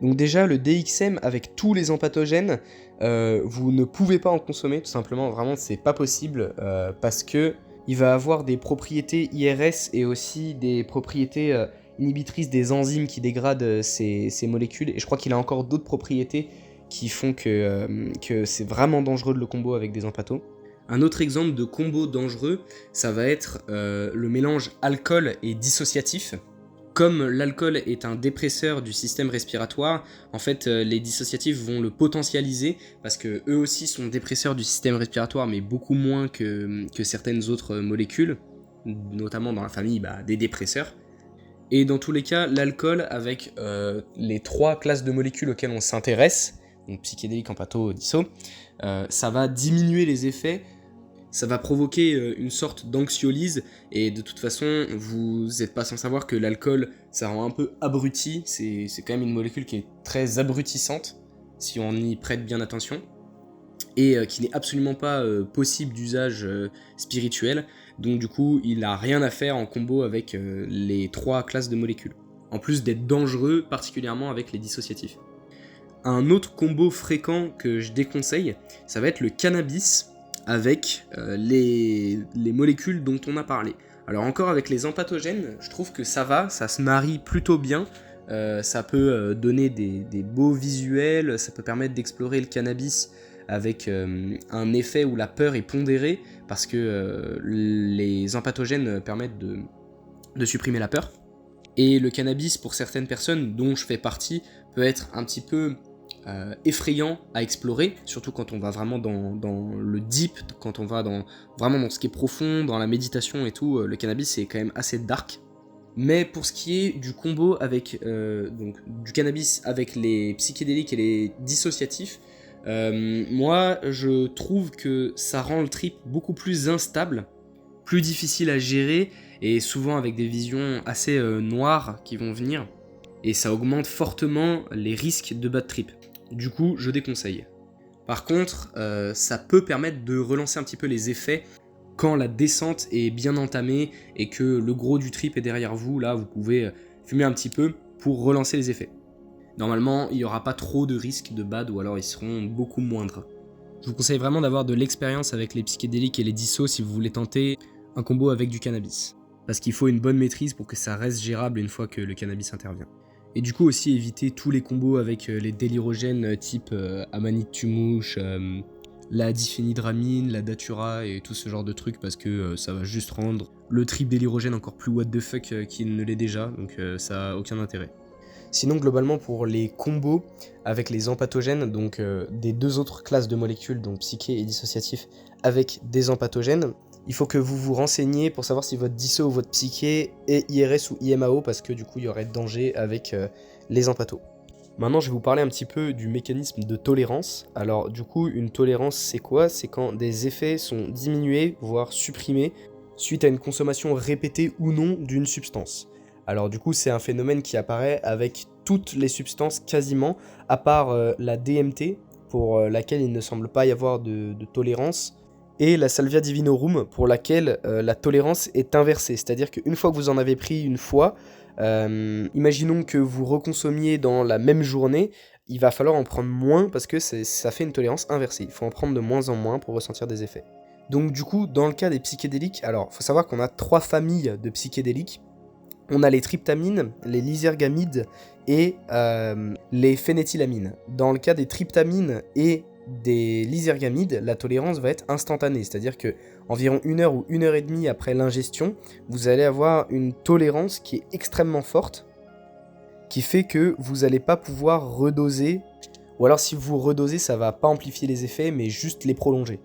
Donc déjà, le DXM avec tous les empatogènes, vous ne pouvez pas en consommer, tout simplement, vraiment, c'est pas possible, parce que il va avoir des propriétés IRS et aussi des propriétés inhibitrice des enzymes qui dégradent ces molécules, et je crois qu'il a encore d'autres propriétés qui font que c'est vraiment dangereux de le combo avec des empathos. Un autre exemple de combo dangereux, ça va être le mélange alcool et dissociatif. Comme l'alcool est un dépresseur du système respiratoire, en fait les dissociatifs vont le potentialiser parce que eux aussi sont dépresseurs du système respiratoire, mais beaucoup moins que certaines autres molécules, notamment dans la famille des dépresseurs. Et dans tous les cas, l'alcool, avec les 3 classes de molécules auxquelles on s'intéresse, donc psychédélique, empatho, disso, ça va diminuer les effets, ça va provoquer une sorte d'anxiolyse, et de toute façon, vous n'êtes pas sans savoir que l'alcool, ça rend un peu abruti, c'est quand même une molécule qui est très abrutissante, si on y prête bien attention, et qui n'est absolument pas possible d'usage spirituel. Donc du coup, il n'a rien à faire en combo avec les 3 classes de molécules. En plus d'être dangereux, particulièrement avec les dissociatifs. Un autre combo fréquent que je déconseille, ça va être le cannabis avec les molécules dont on a parlé. Alors encore avec les empatogènes, je trouve que ça va, ça se marie plutôt bien. Ça peut donner des beaux visuels, ça peut permettre d'explorer le cannabis avec un effet où la peur est pondérée, parce que les empatogènes permettent de supprimer la peur. Et le cannabis, pour certaines personnes, dont je fais partie, peut être un petit peu effrayant à explorer, surtout quand on va vraiment dans le deep, quand on va vraiment dans ce qui est profond, dans la méditation et tout. Le cannabis, c'est quand même assez dark. Mais pour ce qui est du combo avec donc du cannabis avec les psychédéliques et les dissociatifs, moi je trouve que ça rend le trip beaucoup plus instable, plus difficile à gérer, et souvent avec des visions assez noires qui vont venir, et ça augmente fortement les risques de bad trip. Du coup, je déconseille. Par contre, ça peut permettre de relancer un petit peu les effets quand la descente est bien entamée et que le gros du trip est derrière vous. Là, vous pouvez fumer un petit peu pour relancer les effets. Normalement, il n'y aura pas trop de risques de bad, ou alors ils seront beaucoup moindres. Je vous conseille vraiment d'avoir de l'expérience avec les psychédéliques et les dissos si vous voulez tenter un combo avec du cannabis. Parce qu'il faut une bonne maîtrise pour que ça reste gérable une fois que le cannabis intervient. Et du coup aussi éviter tous les combos avec les délirogènes type amanite tumouche, la diphénydramine, la datura et tout ce genre de trucs parce que ça va juste rendre le trip d'hydrogène encore plus what the fuck qu'il ne l'est déjà, donc ça a aucun intérêt. Sinon, globalement, pour les combos avec les empathogènes, donc des deux autres classes de molécules, donc psyché et dissociatif, avec des empathogènes, il faut que vous vous renseigniez pour savoir si votre disso ou votre psyché est IRS ou IMAO, parce que du coup, il y aurait danger avec les empathos. Maintenant, je vais vous parler un petit peu du mécanisme de tolérance. Alors, du coup, une tolérance, c'est quoi? C'est quand des effets sont diminués, voire supprimés, suite à une consommation répétée ou non d'une substance. Alors du coup, c'est un phénomène qui apparaît avec toutes les substances quasiment, à part la DMT, pour laquelle il ne semble pas y avoir de tolérance, et la Salvia divinorum, pour laquelle la tolérance est inversée. C'est-à-dire qu'une fois que vous en avez pris une fois, imaginons que vous reconsommiez dans la même journée, il va falloir en prendre moins parce que ça fait une tolérance inversée. Il faut en prendre de moins en moins pour ressentir des effets. Donc du coup, dans le cas des psychédéliques, alors il faut savoir qu'on a 3 familles de psychédéliques. On a les tryptamines, les lysergamides et les phénéthylamines. Dans le cas des tryptamines et des lysergamides, la tolérance va être instantanée, c'est-à-dire que environ 1 heure ou 1 heure et demie après l'ingestion, vous allez avoir une tolérance qui est extrêmement forte, qui fait que vous n'allez pas pouvoir redoser, ou alors si vous redosez, ça va pas amplifier les effets, mais juste les prolonger.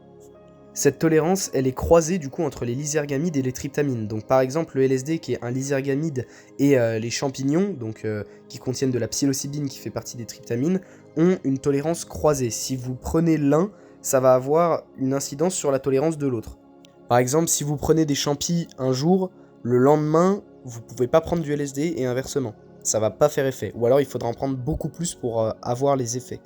Cette tolérance, elle est croisée du coup entre les lysergamides et les tryptamines. Donc par exemple le LSD qui est un lysergamide et les champignons, donc qui contiennent de la psilocybine qui fait partie des tryptamines, ont une tolérance croisée. Si vous prenez l'un, ça va avoir une incidence sur la tolérance de l'autre. Par exemple, si vous prenez des champis un jour, le lendemain, vous pouvez pas prendre du LSD et inversement. Ça va pas faire effet. Ou alors il faudra en prendre beaucoup plus pour avoir les effets.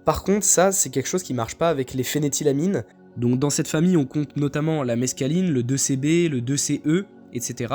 Par contre, ça, c'est quelque chose qui marche pas avec les phénéthylamines. Donc dans cette famille, on compte notamment la mescaline, le 2CB, le 2CE, etc.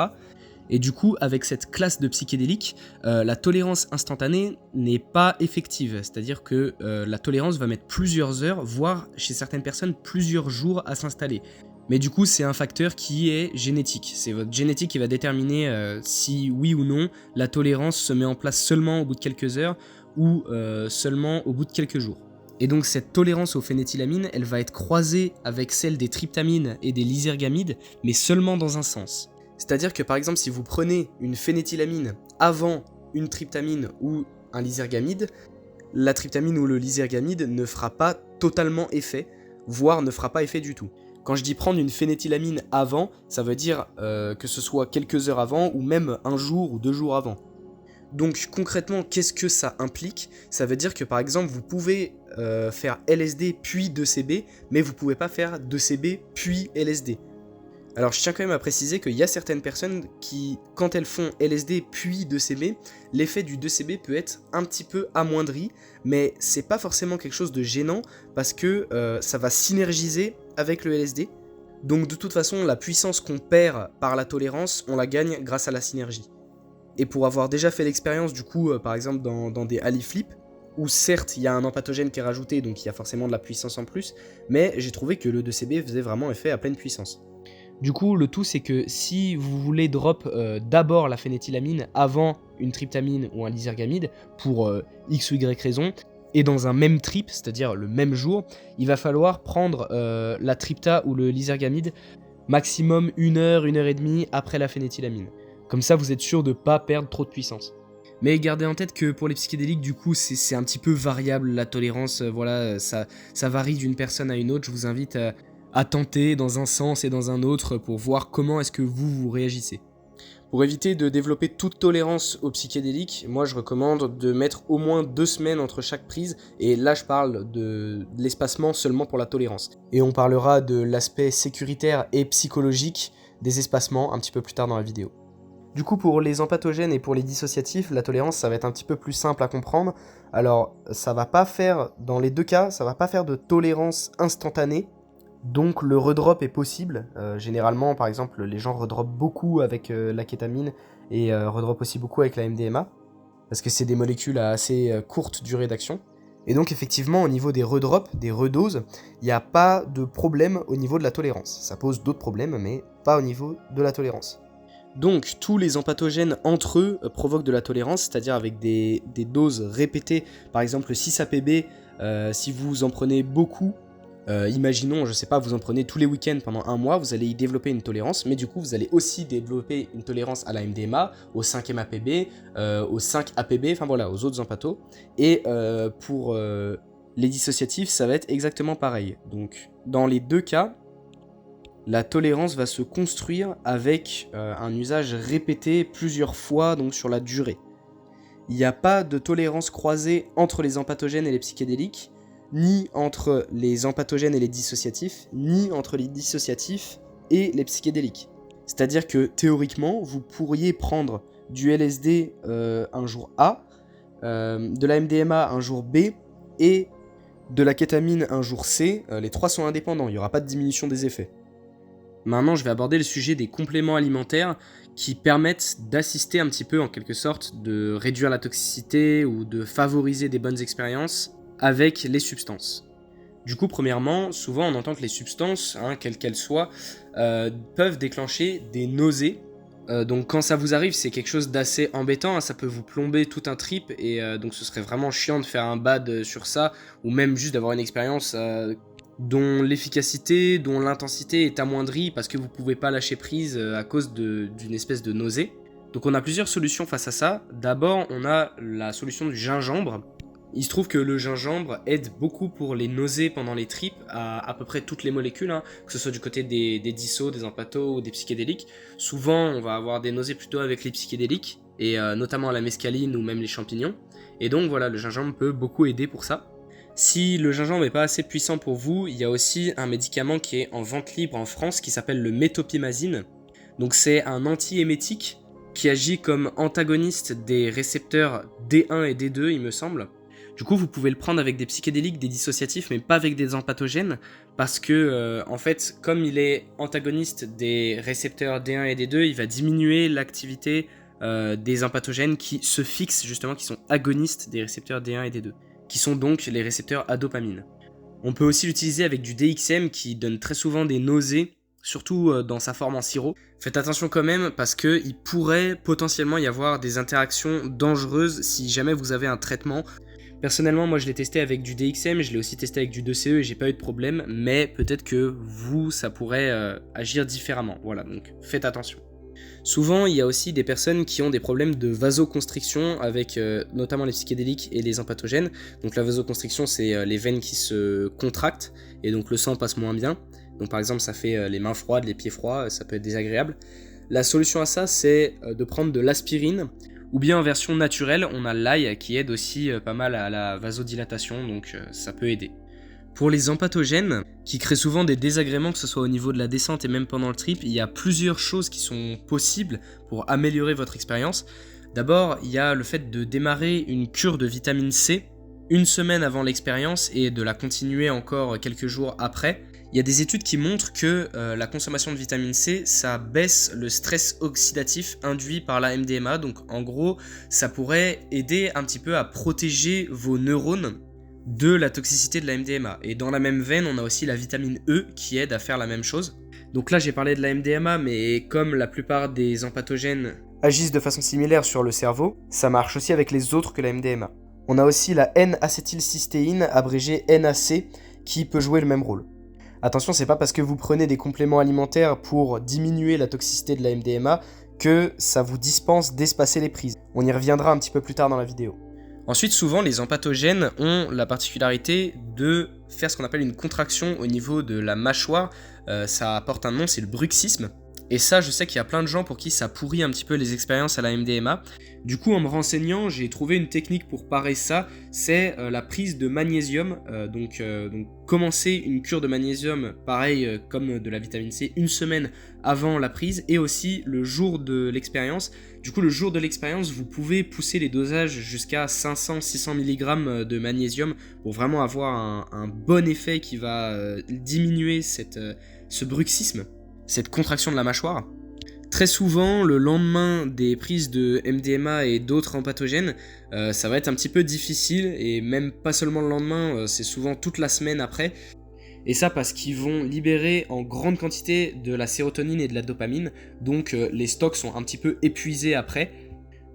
Et du coup, avec cette classe de psychédéliques, la tolérance instantanée n'est pas effective. C'est-à-dire que la tolérance va mettre plusieurs heures, voire chez certaines personnes plusieurs jours à s'installer. Mais du coup, c'est un facteur qui est génétique. C'est votre génétique qui va déterminer si oui ou non la tolérance se met en place seulement au bout de quelques heures ou seulement au bout de quelques jours. Et donc cette tolérance aux phénéthylamines, elle va être croisée avec celle des tryptamines et des lysergamides, mais seulement dans un sens. C'est-à-dire que par exemple, si vous prenez une phénéthylamine avant une tryptamine ou un lysergamide, la tryptamine ou le lysergamide ne fera pas totalement effet, voire ne fera pas effet du tout. Quand je dis prendre une phénéthylamine avant, ça veut dire que ce soit quelques heures avant ou même un jour ou 2 jours avant. Donc concrètement, qu'est-ce que ça implique? Ça veut dire que par exemple, vous pouvez faire LSD puis 2CB, mais vous pouvez pas faire 2CB puis LSD. Alors je tiens quand même à préciser qu'il y a certaines personnes qui, quand elles font LSD puis 2CB, l'effet du 2CB peut être un petit peu amoindri, mais c'est pas forcément quelque chose de gênant parce que ça va synergiser avec le LSD. Donc de toute façon, la puissance qu'on perd par la tolérance, on la gagne grâce à la synergie. Et pour avoir déjà fait l'expérience du coup, par exemple dans des haliflips, où certes il y a un empathogène qui est rajouté, donc il y a forcément de la puissance en plus, mais j'ai trouvé que le 2CB faisait vraiment effet à pleine puissance. Du coup, le tout c'est que si vous voulez drop d'abord la phénéthylamine avant une tryptamine ou un lysergamide, pour X ou Y raison, et dans un même trip, c'est-à-dire le même jour, il va falloir prendre la trypta ou le lysergamide maximum 1 heure, 1 heure et demie après la phénéthylamine. Comme ça, vous êtes sûr de ne pas perdre trop de puissance. Mais gardez en tête que pour les psychédéliques, du coup, c'est un petit peu variable la tolérance. Voilà, ça varie d'une personne à une autre. Je vous invite à tenter dans un sens et dans un autre pour voir comment est-ce que vous réagissez. Pour éviter de développer toute tolérance aux psychédéliques, moi je recommande de mettre au moins 2 semaines entre chaque prise, et là je parle de l'espacement seulement pour la tolérance. Et on parlera de l'aspect sécuritaire et psychologique des espacements un petit peu plus tard dans la vidéo. Du coup, pour les empathogènes et pour les dissociatifs, la tolérance, ça va être un petit peu plus simple à comprendre. Alors, ça va pas faire, dans les deux cas, ça va pas faire de tolérance instantanée, donc le redrop est possible. Généralement, par exemple, les gens redropent beaucoup avec la kétamine et redropent aussi beaucoup avec la MDMA, parce que c'est des molécules à assez courte durée d'action. Et donc effectivement, au niveau des redrops, des redoses, il n'y a pas de problème au niveau de la tolérance. Ça pose d'autres problèmes, mais pas au niveau de la tolérance. Donc tous les empathogènes entre eux provoquent de la tolérance, c'est-à-dire avec des doses répétées. Par exemple 6 APB, si vous en prenez beaucoup, Imaginons, je sais pas, vous en prenez tous les week-ends pendant un mois, vous allez y développer une tolérance, mais du coup vous allez aussi développer une tolérance à la MDMA, au 5e APB, au 5 APB, enfin voilà, aux autres empattos. Et pour les dissociatifs, ça va être exactement pareil. Donc dans les deux cas, la tolérance va se construire avec un usage répété plusieurs fois, donc sur la durée. Il n'y a pas de tolérance croisée entre les empatogènes et les psychédéliques, ni entre les empatogènes et les dissociatifs, ni entre les dissociatifs et les psychédéliques. C'est-à-dire que théoriquement, vous pourriez prendre du LSD un jour A, de la MDMA un jour B, et de la kétamine un jour C. Les trois sont indépendants, il n'y aura pas de diminution des effets. Maintenant, je vais aborder le sujet des compléments alimentaires qui permettent d'assister un petit peu, en quelque sorte, de réduire la toxicité ou de favoriser des bonnes expériences avec les substances. Du coup, premièrement, souvent on entend que les substances, quelles qu'elles soient, peuvent déclencher des nausées. Donc quand ça vous arrive, c'est quelque chose d'assez embêtant, ça peut vous plomber tout un trip, et donc ce serait vraiment chiant de faire un bad sur ça, ou même juste d'avoir une expérience dont l'efficacité, dont l'intensité est amoindrie parce que vous pouvez pas lâcher prise à cause d'une espèce de nausée. Donc on a plusieurs solutions face à ça. D'abord, on a la solution du gingembre. Il se trouve que le gingembre aide beaucoup pour les nausées pendant les trips à peu près toutes les molécules, que ce soit du côté des dissos, des empattos ou des psychédéliques. Souvent, on va avoir des nausées plutôt avec les psychédéliques, et notamment la mescaline ou même les champignons. Et donc voilà, le gingembre peut beaucoup aider pour ça. Si le gingembre n'est pas assez puissant pour vous, il y a aussi un médicament qui est en vente libre en France qui s'appelle le métopimazine. Donc c'est un anti-émétique qui agit comme antagoniste des récepteurs D1 et D2, il me semble. Du coup, vous pouvez le prendre avec des psychédéliques, des dissociatifs, mais pas avec des empatogènes, parce que, en fait, comme il est antagoniste des récepteurs D1 et D2, il va diminuer l'activité des empatogènes qui se fixent, justement, qui sont agonistes des récepteurs D1 et D2, qui sont donc les récepteurs à dopamine. On peut aussi l'utiliser avec du DXM, qui donne très souvent des nausées, surtout dans sa forme en sirop. Faites attention quand même, parce qu'il pourrait potentiellement y avoir des interactions dangereuses si jamais vous avez un traitement. Personnellement, moi je l'ai testé avec du DXM, je l'ai aussi testé avec du 2CE et j'ai pas eu de problème, mais peut-être que vous, ça pourrait agir différemment. Voilà, donc faites attention. Souvent, il y a aussi des personnes qui ont des problèmes de vasoconstriction avec notamment les psychédéliques et les empatogènes. Donc la vasoconstriction, c'est les veines qui se contractent et donc le sang passe moins bien. Donc par exemple, ça fait les mains froides, les pieds froids, ça peut être désagréable. La solution à ça, c'est de prendre de l'aspirine. Ou bien en version naturelle, on a l'ail qui aide aussi pas mal à la vasodilatation, donc ça peut aider. Pour les empatogènes, qui créent souvent des désagréments, que ce soit au niveau de la descente et même pendant le trip, il y a plusieurs choses qui sont possibles pour améliorer votre expérience. D'abord, il y a le fait de démarrer une cure de vitamine C une semaine avant l'expérience et de la continuer encore quelques jours après. Il y a des études qui montrent que la consommation de vitamine C, ça baisse le stress oxydatif induit par la MDMA. Donc en gros, ça pourrait aider un petit peu à protéger vos neurones de la toxicité de la MDMA. Et dans la même veine, on a aussi la vitamine E qui aide à faire la même chose. Donc là, j'ai parlé de la MDMA, mais comme la plupart des empatogènes agissent de façon similaire sur le cerveau, ça marche aussi avec les autres que la MDMA. On a aussi la N-acétylcystéine, abrégée NAC, qui peut jouer le même rôle. Attention, c'est pas parce que vous prenez des compléments alimentaires pour diminuer la toxicité de la MDMA que ça vous dispense d'espacer les prises. On y reviendra un petit peu plus tard dans la vidéo. Ensuite, souvent, les empatogènes ont la particularité de faire ce qu'on appelle une contraction au niveau de la mâchoire. Ça apporte un nom, c'est le bruxisme. Et ça, je sais qu'il y a plein de gens pour qui ça pourrit un petit peu les expériences à la MDMA. Du coup, en me renseignant, j'ai trouvé une technique pour parer ça, c'est la prise de magnésium. Donc, commencer une cure de magnésium, pareil comme de la vitamine C, une semaine avant la prise, et aussi le jour de l'expérience. Du coup, le jour de l'expérience, vous pouvez pousser les dosages jusqu'à 500-600 mg de magnésium pour vraiment avoir un bon effet qui va diminuer ce bruxisme, cette contraction de la mâchoire. Très souvent, le lendemain des prises de MDMA et d'autres empatogènes, ça va être un petit peu difficile, et même pas seulement le lendemain, c'est souvent toute la semaine après. Et ça parce qu'ils vont libérer en grande quantité de la sérotonine et de la dopamine, donc les stocks sont un petit peu épuisés après.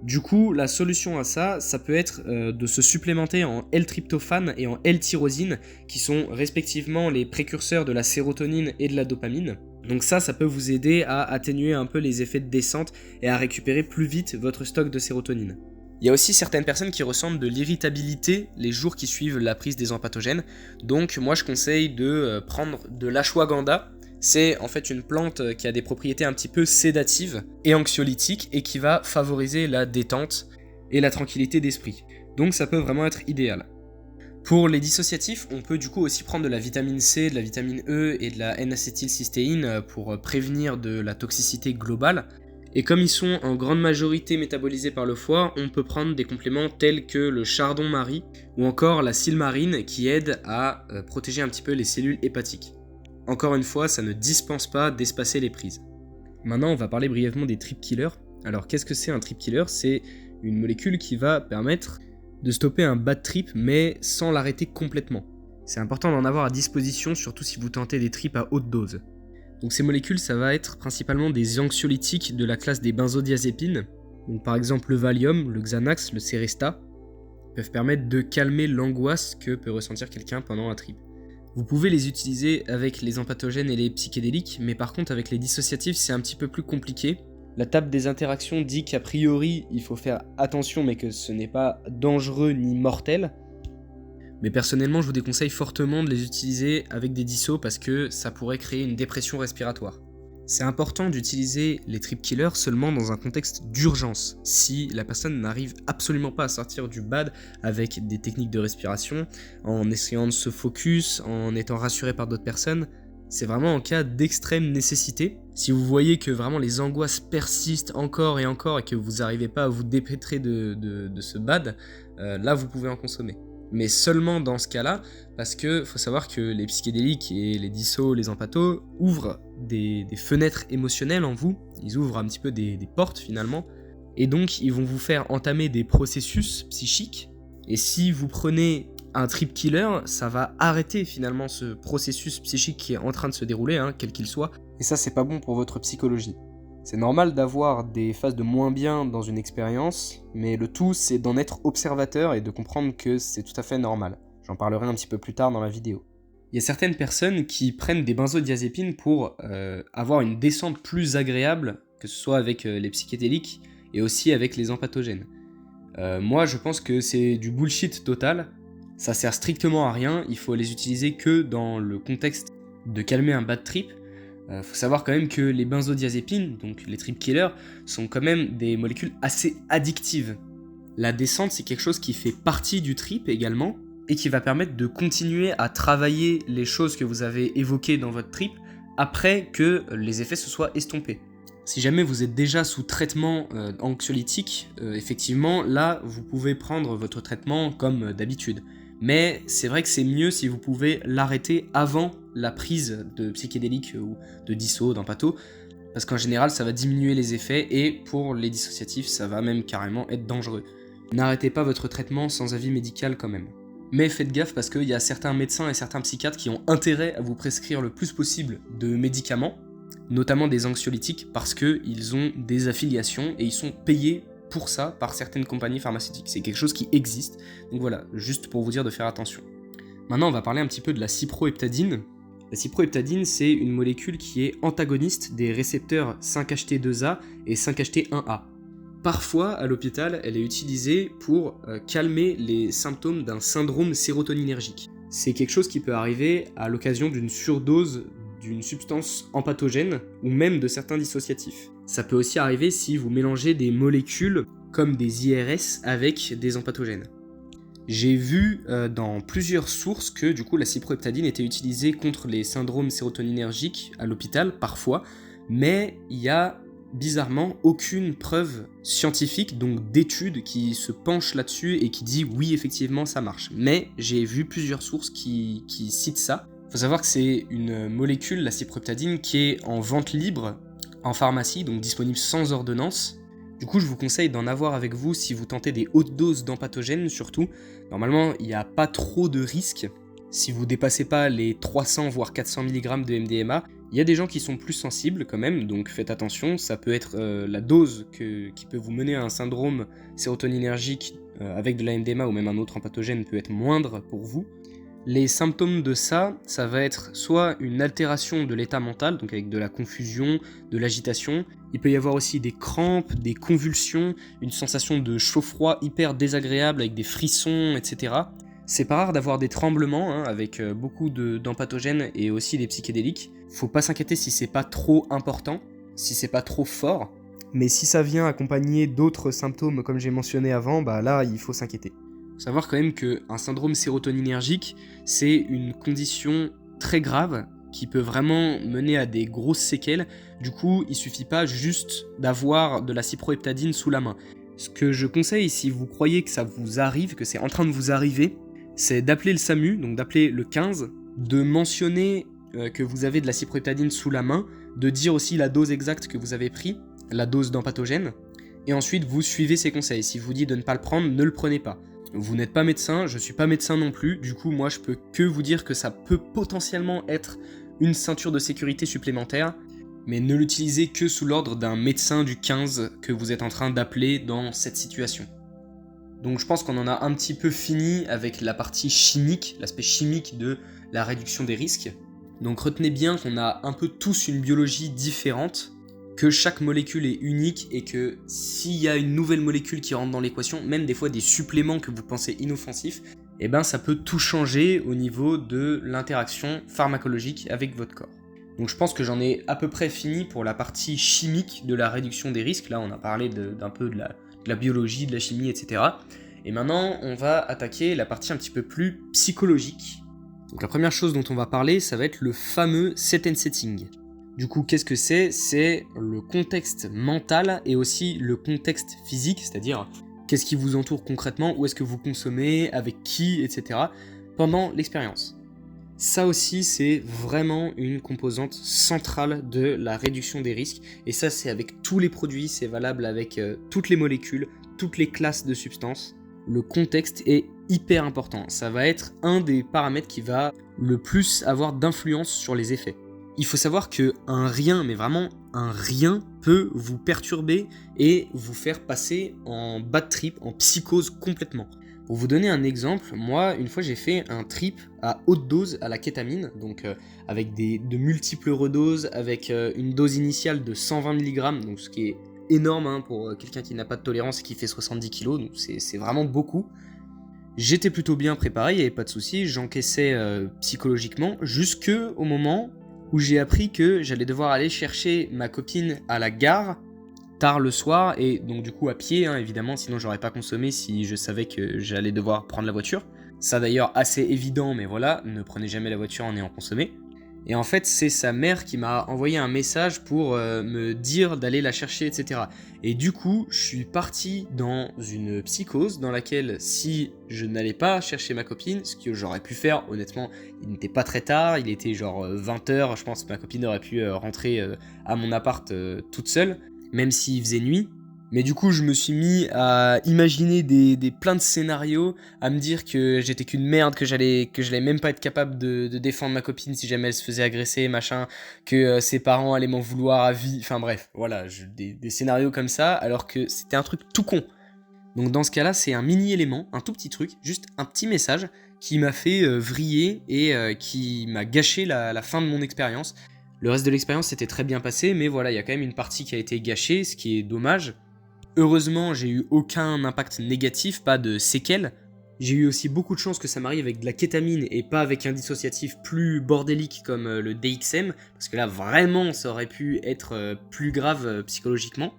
Du coup, la solution à ça, ça peut être de se supplémenter en L-tryptophane et en L-tyrosine, qui sont respectivement les précurseurs de la sérotonine et de la dopamine. Donc ça peut vous aider à atténuer un peu les effets de descente et à récupérer plus vite votre stock de sérotonine. Il y a aussi certaines personnes qui ressentent de l'irritabilité les jours qui suivent la prise des empathogènes. Donc moi je conseille de prendre de l'ashwagandha. C'est en fait une plante qui a des propriétés un petit peu sédatives et anxiolytiques et qui va favoriser la détente et la tranquillité d'esprit. Donc ça peut vraiment être idéal. Pour les dissociatifs, on peut du coup aussi prendre de la vitamine C, de la vitamine E et de la N-acétylcystéine pour prévenir de la toxicité globale. Et comme ils sont en grande majorité métabolisés par le foie, on peut prendre des compléments tels que le chardon-marie ou encore la sylmarine qui aident à protéger un petit peu les cellules hépatiques. Encore une fois, ça ne dispense pas d'espacer les prises. Maintenant, on va parler brièvement des trip killers. Alors, qu'est-ce que c'est un trip killer ? C'est une molécule qui va permettre de stopper un bad trip, mais sans l'arrêter complètement. C'est important d'en avoir à disposition, surtout si vous tentez des trips à haute dose. Donc ces molécules, ça va être principalement des anxiolytiques de la classe des benzodiazépines. Donc par exemple le Valium, le Xanax, le Seresta, peuvent permettre de calmer l'angoisse que peut ressentir quelqu'un pendant un trip. Vous pouvez les utiliser avec les empathogènes et les psychédéliques, mais par contre avec les dissociatifs, c'est un petit peu plus compliqué. La table des interactions dit qu'a priori, il faut faire attention, mais que ce n'est pas dangereux ni mortel. Mais personnellement, je vous déconseille fortement de les utiliser avec des dissos parce que ça pourrait créer une dépression respiratoire. C'est important d'utiliser les trip killers seulement dans un contexte d'urgence. Si la personne n'arrive absolument pas à sortir du bad avec des techniques de respiration, en essayant de se focus, en étant rassuré par d'autres personnes, c'est vraiment en cas d'extrême nécessité. Si vous voyez que vraiment les angoisses persistent encore et encore et que vous n'arrivez pas à vous dépêtrer de ce bad, là vous pouvez en consommer. Mais seulement dans ce cas-là, parce que faut savoir que les psychédéliques et les dissos, les empathos ouvrent des fenêtres émotionnelles en vous, ils ouvrent un petit peu des portes finalement, et donc ils vont vous faire entamer des processus psychiques, et si vous prenez un trip killer, ça va arrêter finalement ce processus psychique qui est en train de se dérouler, quel qu'il soit, et ça c'est pas bon pour votre psychologie. C'est normal d'avoir des phases de moins bien dans une expérience, mais le tout c'est d'en être observateur et de comprendre que c'est tout à fait normal. J'en parlerai un petit peu plus tard dans la vidéo. Il y a certaines personnes qui prennent des benzodiazépines pour avoir une descente plus agréable, que ce soit avec les psychédéliques et aussi avec les empathogènes. Moi je pense que c'est du bullshit total, ça sert strictement à rien, il faut les utiliser que dans le contexte de calmer un bad trip. Faut savoir quand même que les benzodiazépines, donc les trip killers, sont quand même des molécules assez addictives. La descente, c'est quelque chose qui fait partie du trip également, et qui va permettre de continuer à travailler les choses que vous avez évoquées dans votre trip, après que les effets se soient estompés. Si jamais vous êtes déjà sous traitement anxiolytique, effectivement, là, vous pouvez prendre votre traitement comme d'habitude. Mais c'est vrai que c'est mieux si vous pouvez l'arrêter avant la prise de psychédéliques ou de disso, d'empatho, parce qu'en général ça va diminuer les effets et pour les dissociatifs ça va même carrément être dangereux. N'arrêtez pas votre traitement sans avis médical quand même. Mais faites gaffe parce qu'il y a certains médecins et certains psychiatres qui ont intérêt à vous prescrire le plus possible de médicaments, notamment des anxiolytiques, parce qu'ils ont des affiliations et ils sont payés pour ça par certaines compagnies pharmaceutiques. C'est quelque chose qui existe, donc voilà, juste pour vous dire de faire attention. Maintenant, on va parler un petit peu de la cyproheptadine. La cyproheptadine, c'est une molécule qui est antagoniste des récepteurs 5-HT2A et 5-HT1A. Parfois, à l'hôpital, elle est utilisée pour calmer les symptômes d'un syndrome sérotoninergique. C'est quelque chose qui peut arriver à l'occasion d'une surdose d'une substance empathogène ou même de certains dissociatifs. Ça peut aussi arriver si vous mélangez des molécules comme des IRS avec des empathogènes. J'ai vu dans plusieurs sources que du coup la cyproheptadine était utilisée contre les syndromes sérotoninergiques à l'hôpital parfois, mais il y a bizarrement aucune preuve scientifique, donc d'études qui se penchent là-dessus et qui dit oui effectivement ça marche. Mais j'ai vu plusieurs sources qui citent ça. Il faut savoir que c'est une molécule, la cyproheptadine, qui est en vente libre en pharmacie, donc disponible sans ordonnance. Du coup, je vous conseille d'en avoir avec vous si vous tentez des hautes doses d'empathogènes surtout. Normalement, il n'y a pas trop de risques. si vous dépassez pas les 300 voire 400 mg de MDMA, il y a des gens qui sont plus sensibles quand même, donc faites attention, ça peut être la dose qui peut vous mener à un syndrome sérotoninergique avec de la MDMA ou même un autre pathogène peut être moindre pour vous. Les symptômes de ça va être soit une altération de l'état mental, donc avec de la confusion, de l'agitation. Il peut y avoir aussi des crampes, des convulsions, une sensation de chaud-froid hyper désagréable avec des frissons, etc. C'est pas rare d'avoir des tremblements avec beaucoup d'empathogènes et aussi des psychédéliques. Faut pas s'inquiéter si c'est pas trop important, si c'est pas trop fort. Mais si ça vient accompagner d'autres symptômes comme j'ai mentionné avant, bah là il faut s'inquiéter. Faut savoir quand même qu'un syndrome sérotoninergique, c'est une condition très grave qui peut vraiment mener à des grosses séquelles. Du coup, il suffit pas juste d'avoir de la cyproheptadine sous la main. Ce que je conseille, si vous croyez que ça vous arrive, que c'est en train de vous arriver, c'est d'appeler le SAMU, donc d'appeler le 15, de mentionner que vous avez de la cyproheptadine sous la main, de dire aussi la dose exacte que vous avez pris, la dose d'empathogène, et ensuite vous suivez ses conseils. Si vous dit de ne pas le prendre, ne le prenez pas. Vous n'êtes pas médecin, je suis pas médecin non plus, du coup moi je peux que vous dire que ça peut potentiellement être une ceinture de sécurité supplémentaire, mais ne l'utilisez que sous l'ordre d'un médecin du 15 que vous êtes en train d'appeler dans cette situation. Donc je pense qu'on en a un petit peu fini avec la partie chimique, l'aspect chimique de la réduction des risques. Donc retenez bien qu'on a un peu tous une biologie différente, que chaque molécule est unique et que s'il y a une nouvelle molécule qui rentre dans l'équation, même des fois des suppléments que vous pensez inoffensifs, eh ben ça peut tout changer au niveau de l'interaction pharmacologique avec votre corps. Donc je pense que j'en ai à peu près fini pour la partie chimique de la réduction des risques. Là on a parlé d'un peu de la biologie, de la chimie, etc. Et maintenant on va attaquer la partie un petit peu plus psychologique. Donc la première chose dont on va parler, ça va être le fameux set and setting. Du coup, qu'est-ce que c'est ? C'est le contexte mental et aussi le contexte physique, c'est-à-dire qu'est-ce qui vous entoure concrètement, où est-ce que vous consommez, avec qui, etc. pendant l'expérience. Ça aussi, c'est vraiment une composante centrale de la réduction des risques, et ça, c'est avec tous les produits, c'est valable avec toutes les molécules, toutes les classes de substances. Le contexte est hyper important, ça va être un des paramètres qui va le plus avoir d'influence sur les effets. Il faut savoir qu'un rien, mais vraiment un rien, peut vous perturber et vous faire passer en bad trip, en psychose complètement. Pour vous donner un exemple, moi, une fois j'ai fait un trip à haute dose à la kétamine, donc avec de multiples redoses, avec une dose initiale de 120 mg, donc ce qui est énorme pour quelqu'un qui n'a pas de tolérance et qui fait 70 kg, donc c'est vraiment beaucoup. J'étais plutôt bien préparé, il n'y avait pas de souci, j'encaissais psychologiquement, jusqu'au moment où j'ai appris que j'allais devoir aller chercher ma copine à la gare tard le soir, et donc du coup à pied, évidemment, sinon j'aurais pas consommé si je savais que j'allais devoir prendre la voiture. Ça d'ailleurs assez évident, mais voilà, ne prenez jamais la voiture en ayant consommé. Et en fait, c'est sa mère qui m'a envoyé un message pour me dire d'aller la chercher, etc. Et du coup, je suis parti dans une psychose dans laquelle, si je n'allais pas chercher ma copine, ce que j'aurais pu faire, honnêtement, il n'était pas très tard, il était genre 20h, je pense que ma copine aurait pu rentrer à mon appart toute seule, même s'il faisait nuit. Mais du coup, je me suis mis à imaginer plein de scénarios, à me dire que j'étais qu'une merde, que j'allais même pas être capable de défendre ma copine si jamais elle se faisait agresser, machin, que ses parents allaient m'en vouloir à vie, enfin bref, voilà, des scénarios comme ça, alors que c'était un truc tout con. Donc dans ce cas-là, c'est un mini-élément, un tout petit truc, juste un petit message qui m'a fait vriller et qui m'a gâché la fin de mon expérience. Le reste de l'expérience s'était très bien passé, mais voilà, il y a quand même une partie qui a été gâchée, ce qui est dommage. Heureusement, j'ai eu aucun impact négatif, pas de séquelles. J'ai eu aussi beaucoup de chance que ça m'arrive avec de la kétamine et pas avec un dissociatif plus bordélique comme le DXM, parce que là, vraiment, ça aurait pu être plus grave psychologiquement.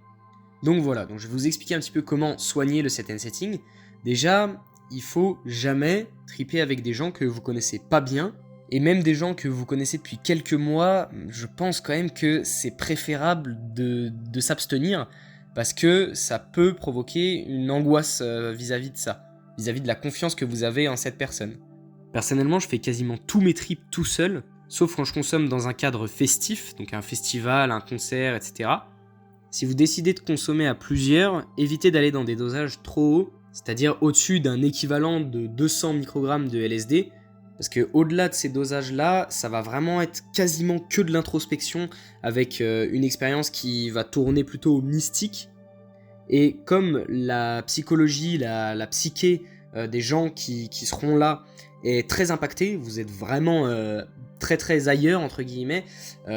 Donc voilà, donc je vais vous expliquer un petit peu comment soigner le set and setting. Déjà, il faut jamais triper avec des gens que vous connaissez pas bien, et même des gens que vous connaissez depuis quelques mois, je pense quand même que c'est préférable de s'abstenir, parce que ça peut provoquer une angoisse vis-à-vis de ça, vis-à-vis de la confiance que vous avez en cette personne. Personnellement, je fais quasiment tous mes trips tout seul, sauf quand je consomme dans un cadre festif, donc un festival, un concert, etc. Si vous décidez de consommer à plusieurs, évitez d'aller dans des dosages trop hauts, c'est-à-dire au-dessus d'un équivalent de 200 microgrammes de LSD, Parce que au-delà de ces dosages-là, ça va vraiment être quasiment que de l'introspection, avec une expérience qui va tourner plutôt au mystique. Et comme la psychologie, la psyché des gens qui seront là est très impactée, vous êtes vraiment très très ailleurs entre guillemets,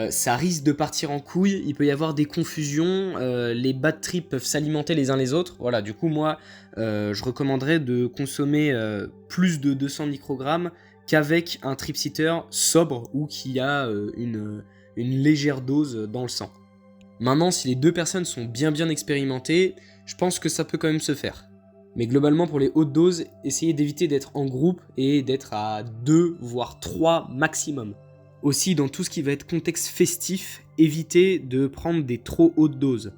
ça risque de partir en couille, il peut y avoir des confusions, les bad trips peuvent s'alimenter les uns les autres. Voilà, du coup moi je recommanderais de consommer plus de 200 microgrammes qu'avec un tripsitter sobre ou qui a une légère dose dans le sang. Maintenant, si les deux personnes sont bien expérimentées, je pense que ça peut quand même se faire. Mais globalement, pour les hautes doses, essayez d'éviter d'être en groupe et d'être à 2 voire 3 maximum. Aussi, dans tout ce qui va être contexte festif, évitez de prendre des trop hautes doses.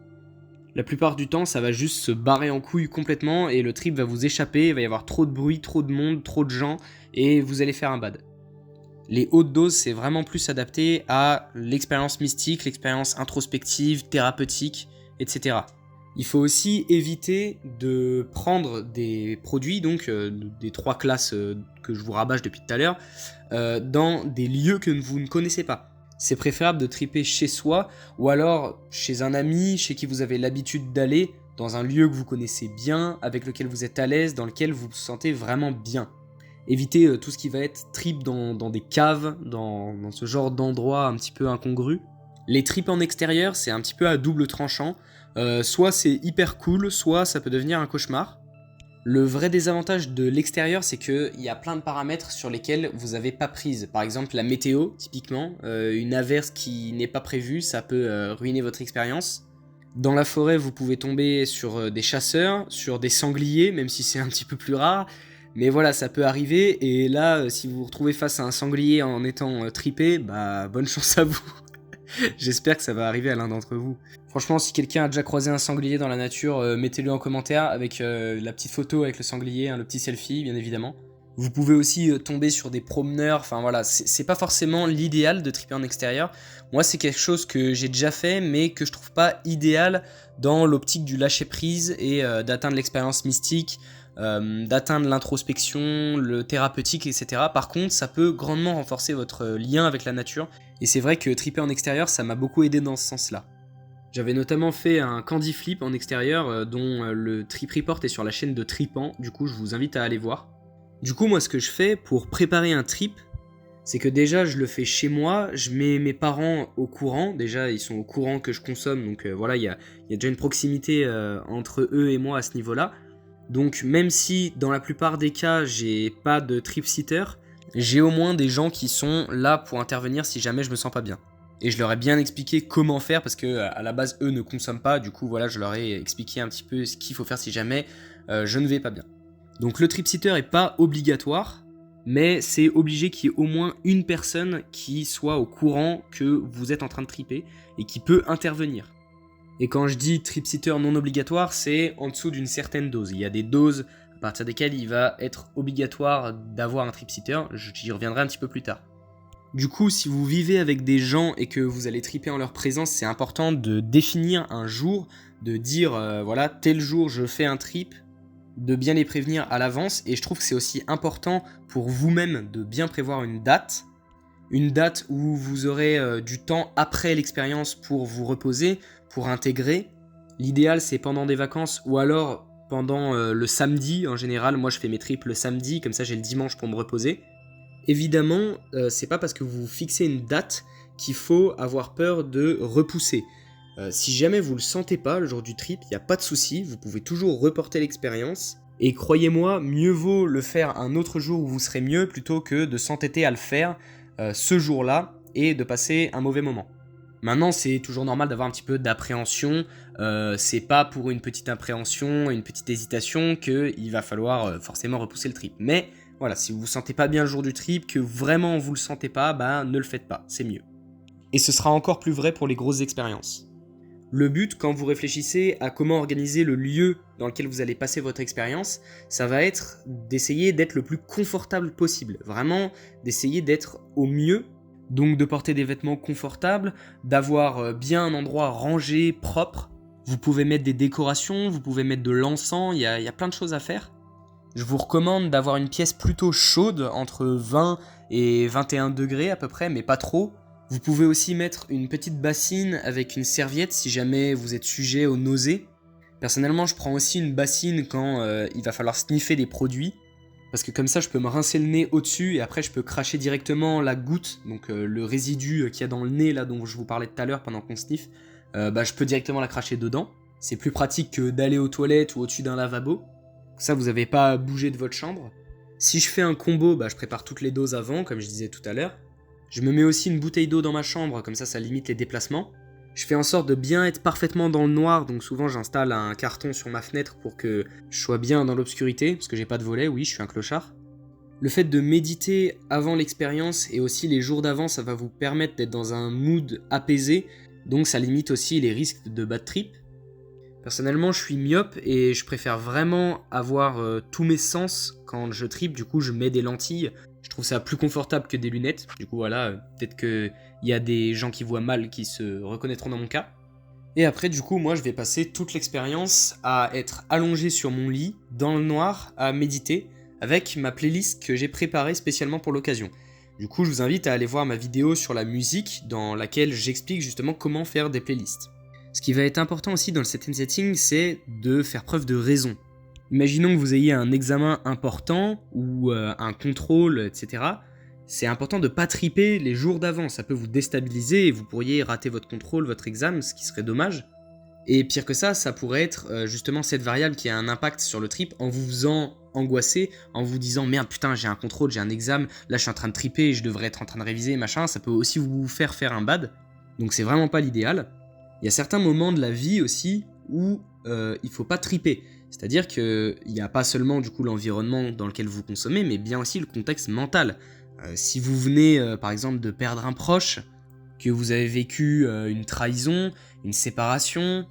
La plupart du temps, ça va juste se barrer en couille complètement et le trip va vous échapper, il va y avoir trop de bruit, trop de monde, trop de gens et vous allez faire un bad. Les hautes doses, c'est vraiment plus adapté à l'expérience mystique, l'expérience introspective, thérapeutique, etc. Il faut aussi éviter de prendre des produits, donc des 3 classes que je vous rabâche depuis tout à l'heure, dans des lieux que vous ne connaissez pas. C'est préférable de triper chez soi, ou alors chez un ami, chez qui vous avez l'habitude d'aller, dans un lieu que vous connaissez bien, avec lequel vous êtes à l'aise, dans lequel vous vous sentez vraiment bien. Évitez tout ce qui va être trip dans des caves, dans ce genre d'endroits un petit peu incongrus. Les trips en extérieur, c'est un petit peu à double tranchant. Soit c'est hyper cool, soit ça peut devenir un cauchemar. Le vrai désavantage de l'extérieur, c'est qu'il y a plein de paramètres sur lesquels vous n'avez pas prise. Par exemple, la météo, typiquement. Une averse qui n'est pas prévue, ça peut ruiner votre expérience. Dans la forêt, vous pouvez tomber sur des chasseurs, sur des sangliers, même si c'est un petit peu plus rare. Mais voilà, ça peut arriver. Et là, si vous vous retrouvez face à un sanglier en étant tripé, bah bonne chance à vous. J'espère que ça va arriver à l'un d'entre vous. Franchement, si quelqu'un a déjà croisé un sanglier dans la nature, mettez-le en commentaire avec la petite photo avec le sanglier, le petit selfie, bien évidemment. Vous pouvez aussi tomber sur des promeneurs, enfin voilà, c'est pas forcément l'idéal de tripper en extérieur. Moi, c'est quelque chose que j'ai déjà fait, mais que je trouve pas idéal dans l'optique du lâcher-prise et d'atteindre l'expérience mystique, d'atteindre l'introspection, le thérapeutique, etc. Par contre, ça peut grandement renforcer votre lien avec la nature, et c'est vrai que tripper en extérieur, ça m'a beaucoup aidé dans ce sens-là. J'avais notamment fait un candy flip en extérieur dont le trip report est sur la chaîne de Tripan, du coup je vous invite à aller voir. Du coup moi ce que je fais pour préparer un trip, c'est que déjà je le fais chez moi, je mets mes parents au courant, déjà ils sont au courant que je consomme, donc voilà il y a déjà une proximité entre eux et moi à ce niveau-là. Donc même si dans la plupart des cas j'ai pas de trip sitter, j'ai au moins des gens qui sont là pour intervenir si jamais je me sens pas bien. Et je leur ai bien expliqué comment faire parce que à la base eux ne consomment pas, du coup voilà je leur ai expliqué un petit peu ce qu'il faut faire si jamais je ne vais pas bien. Donc le trip sitter est pas obligatoire, mais c'est obligé qu'il y ait au moins une personne qui soit au courant que vous êtes en train de tripper et qui peut intervenir. Et quand je dis trip sitter non obligatoire, c'est en dessous d'une certaine dose. Il y a des doses à partir desquelles il va être obligatoire d'avoir un trip sitter, j'y reviendrai un petit peu plus tard. Du coup, si vous vivez avec des gens et que vous allez tripper en leur présence, c'est important de définir un jour, de dire voilà, tel jour je fais un trip, de bien les prévenir à l'avance. Et je trouve que c'est aussi important pour vous-même de bien prévoir une date où vous aurez du temps après l'expérience pour vous reposer, pour intégrer. L'idéal c'est pendant des vacances ou alors pendant le samedi. En général, moi je fais mes trips le samedi, comme ça j'ai le dimanche pour me reposer. Évidemment, c'est pas parce que vous fixez une date qu'il faut avoir peur de repousser. Si jamais vous le sentez pas le jour du trip, il n'y a pas de souci, vous pouvez toujours reporter l'expérience. Et croyez-moi, mieux vaut le faire un autre jour où vous serez mieux plutôt que de s'entêter à le faire ce jour-là et de passer un mauvais moment. Maintenant, c'est toujours normal d'avoir un petit peu d'appréhension. C'est pas pour une petite appréhension, une petite hésitation qu'il va falloir forcément repousser le trip. Mais voilà, si vous vous sentez pas bien le jour du trip, que vraiment vous le sentez pas, ne le faites pas, c'est mieux. Et ce sera encore plus vrai pour les grosses expériences. Le but, quand vous réfléchissez à comment organiser le lieu dans lequel vous allez passer votre expérience, ça va être d'essayer d'être le plus confortable possible. Vraiment, d'essayer d'être au mieux. Donc de porter des vêtements confortables, d'avoir bien un endroit rangé, propre. Vous pouvez mettre des décorations, vous pouvez mettre de l'encens, il y a plein de choses à faire. Je vous recommande d'avoir une pièce plutôt chaude, entre 20 et 21 degrés à peu près, mais pas trop. Vous pouvez aussi mettre une petite bassine avec une serviette si jamais vous êtes sujet aux nausées. Personnellement, je prends aussi une bassine quand il va falloir sniffer des produits, parce que comme ça, je peux me rincer le nez au-dessus et après, je peux cracher directement la goutte, donc le résidu qu'il y a dans le nez là dont je vous parlais tout à l'heure pendant qu'on sniffe. Je peux directement la cracher dedans. C'est plus pratique que d'aller aux toilettes ou au-dessus d'un lavabo. Ça, vous n'avez pas à bouger de votre chambre. Si je fais un combo, je prépare toutes les doses avant, comme je disais tout à l'heure. Je me mets aussi une bouteille d'eau dans ma chambre, comme ça limite les déplacements. Je fais en sorte de bien être parfaitement dans le noir, donc souvent j'installe un carton sur ma fenêtre pour que je sois bien dans l'obscurité, parce que j'ai pas de volet, oui, je suis un clochard. Le fait de méditer avant l'expérience et aussi les jours d'avant, ça va vous permettre d'être dans un mood apaisé, donc ça limite aussi les risques de bad trip. Personnellement, je suis myope et je préfère vraiment avoir tous mes sens quand je tripe, du coup je mets des lentilles. Je trouve ça plus confortable que des lunettes. Du coup, voilà, peut-être qu'il y a des gens qui voient mal qui se reconnaîtront dans mon cas. Et après, du coup, moi, je vais passer toute l'expérience à être allongé sur mon lit, dans le noir, à méditer, avec ma playlist que j'ai préparée spécialement pour l'occasion. Du coup, je vous invite à aller voir ma vidéo sur la musique, dans laquelle j'explique justement comment faire des playlists. Ce qui va être important aussi dans le set and setting, c'est de faire preuve de raison. Imaginons que vous ayez un examen important ou un contrôle, etc. C'est important de ne pas triper les jours d'avant, ça peut vous déstabiliser et vous pourriez rater votre contrôle, votre examen, ce qui serait dommage. Et pire que ça pourrait être justement cette variable qui a un impact sur le trip en vous faisant angoisser, en vous disant merde putain j'ai un contrôle, j'ai un examen, là je suis en train de triper, je devrais être en train de réviser, machin, ça peut aussi vous faire un bad. Donc c'est vraiment pas l'idéal. Il y a certains moments de la vie aussi où il faut pas triper. C'est-à-dire qu'il n'y a pas seulement du coup l'environnement dans lequel vous consommez, mais bien aussi le contexte mental. Si vous venez par exemple de perdre un proche, que vous avez vécu une trahison, une séparation,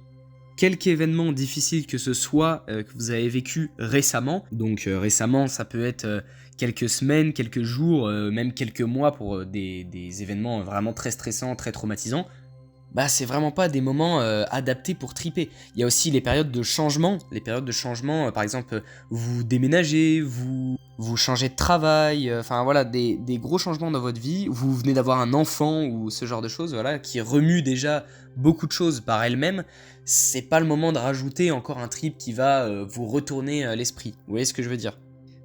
quelque événement difficile que ce soit que vous avez vécu récemment, donc récemment ça peut être quelques semaines, quelques jours, même quelques mois pour des événements vraiment très stressants, très traumatisants, c'est vraiment pas des moments adaptés pour triper. Il y a aussi les périodes de changement. Les périodes de changement, par exemple, vous déménagez, vous changez de travail, enfin voilà, des gros changements dans votre vie. Vous venez d'avoir un enfant ou ce genre de choses, voilà, qui remue déjà beaucoup de choses par elle-même. C'est pas le moment de rajouter encore un trip qui va vous retourner l'esprit. Vous voyez ce que je veux dire ?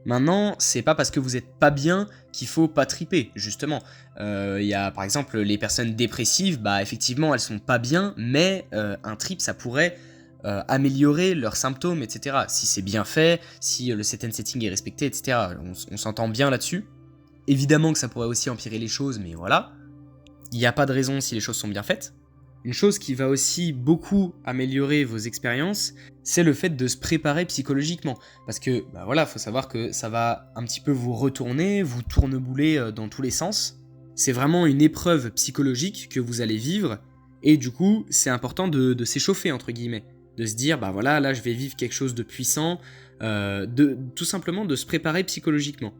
Maintenant, c'est pas parce que vous êtes pas bien qu'il faut pas triper, justement. Il y a par exemple les personnes dépressives, effectivement elles sont pas bien, mais un trip ça pourrait améliorer leurs symptômes, etc. Si c'est bien fait, si le set and setting est respecté, etc. On s'entend bien là-dessus. Évidemment que ça pourrait aussi empirer les choses, mais voilà. Il n'y a pas de raison si les choses sont bien faites. Une chose qui va aussi beaucoup améliorer vos expériences, c'est le fait de se préparer psychologiquement. Parce que, faut savoir que ça va un petit peu vous retourner, vous tournebouler dans tous les sens. C'est vraiment une épreuve psychologique que vous allez vivre, et du coup, c'est important de s'échauffer, entre guillemets. De se dire, là je vais vivre quelque chose de puissant, tout simplement de se préparer psychologiquement.